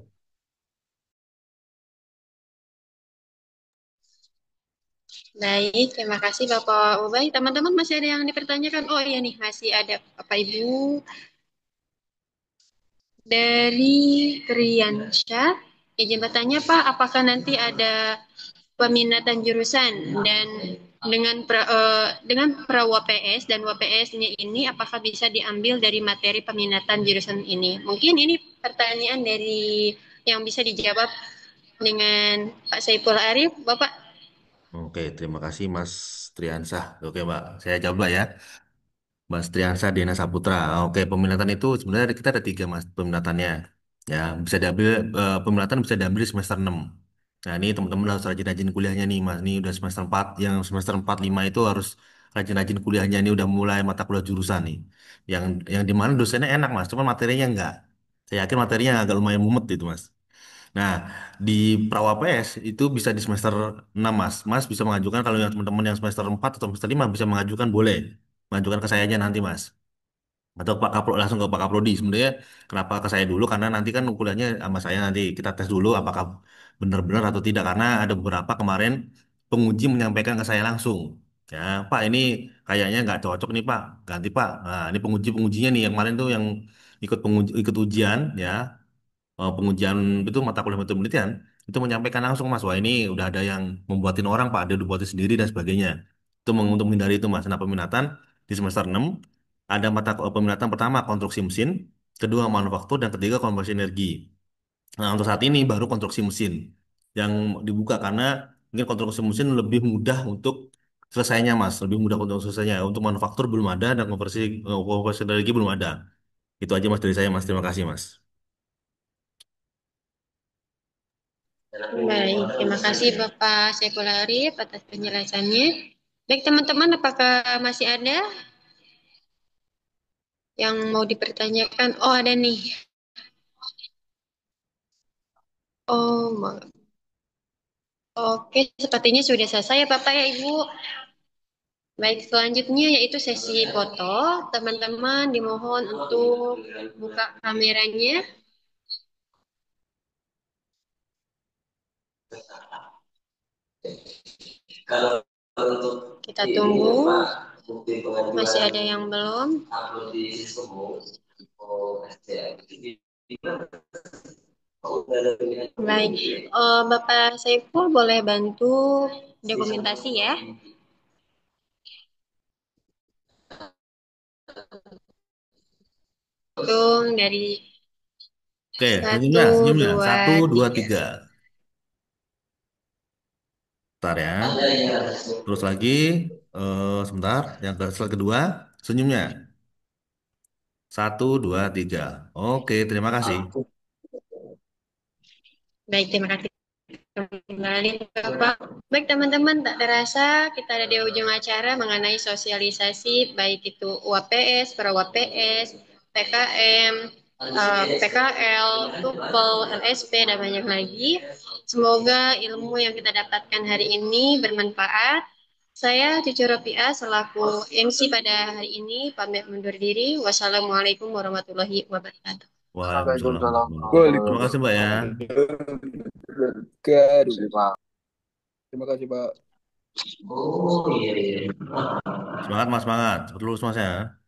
Baik, terima kasih Bapak Ubay. Teman-teman masih ada yang dipertanyakan? Oh iya nih, masih ada Bapak Ibu dari Triansyah. Izin bertanya Pak, apakah nanti ada peminatan jurusan dan dengan pra WPS dan WPS-nya ini apakah bisa diambil dari materi peminatan jurusan ini? Mungkin ini pertanyaan dari yang bisa dijawab dengan Pak Saiful Arif, Bapak. Oke, terima kasih Mas Triansah. Oke, Mbak. Saya jawab lah ya. Mas Triansa Dena Saputra. Oke, peminatan itu sebenarnya kita ada tiga mas peminatannya. Ya, bisa diambil peminatan bisa diambil di semester 6. Nah, ini teman-teman harus rajin-rajin kuliahnya nih, Mas. Ini udah semester 4, yang semester 4 5 itu harus rajin-rajin kuliahnya ini udah mulai mata kuliah jurusan nih. Yang di mana dosennya enak, Mas, cuma materinya enggak. Saya yakin materinya agak lumayan mumet itu, Mas. Nah, di Prawapes itu bisa di semester 6, Mas. Mas bisa mengajukan kalau yang teman-teman yang semester 4 atau semester 5 bisa mengajukan boleh. Mengajukan ke saya aja nanti, Mas. Atau Pak Kapro langsung ke Pak Kaprodi. Sebenarnya kenapa ke saya dulu karena nanti kan kuliahnya sama saya nanti kita tes dulu apakah benar-benar atau tidak karena ada beberapa kemarin penguji menyampaikan ke saya langsung. Ya, Pak ini kayaknya nggak cocok nih Pak, ganti Pak. Nah, ini pengujinya nih yang kemarin tuh yang ikut ujian ya pengujian itu mata kuliah metode penelitian itu menyampaikan langsung Mas wah ini udah ada yang membuatin orang Pak ada dibuatin sendiri dan sebagainya itu untuk menghindari itu Mas nah peminatan di semester 6 ada mata peminatan pertama konstruksi mesin kedua manufaktur dan ketiga konversi energi nah untuk saat ini baru konstruksi mesin yang dibuka karena mungkin konstruksi mesin lebih mudah untuk selesainya Mas, lebih mudah untuk selesainya. Untuk manufaktur belum ada dan konversi energi belum ada. Itu aja Mas dari saya Mas. Terima kasih Mas. Baik, terima kasih Bapak Saiful Arif atas penjelasannya. Baik teman-teman, apakah masih ada yang mau dipertanyakan? Oh, ada nih. Oh, oke, sepertinya sudah selesai ya Bapak ya Ibu. Baik, selanjutnya yaitu sesi foto. Teman-teman dimohon untuk buka kameranya. Kita tunggu. Masih ada yang belum? Baik, Bapak Saiful boleh bantu dokumentasi ya? Hitung dari Oke, satu, senyumnya, senyumnya. dua, Satu, dua, tiga. tiga. Bentar ya. Terus lagi, sebentar. Slide kedua, senyumnya. Satu, dua, tiga. Oke, terima kasih. Baik, terima kasih kembali Bapak. Baik teman-teman, tak terasa kita ada di ujung acara mengenai sosialisasi baik itu UAPS, PRAWAPS, PKM, PKL, TUPEL, LSP, dan banyak lagi. Semoga ilmu yang kita dapatkan hari ini bermanfaat. Saya Cucu Ropia selaku MC pada hari ini pamit undur diri. Wassalamualaikum warahmatullahi wabarakatuh. Waalaikumsalam Waalaikumsalam warahmatullahi wabarakatuh. Terima kasih Mbak ya. warahmatullahi wabarakatuh. Terima kasih, Pak. Semangat Mas, semangat. Terus Mas ya.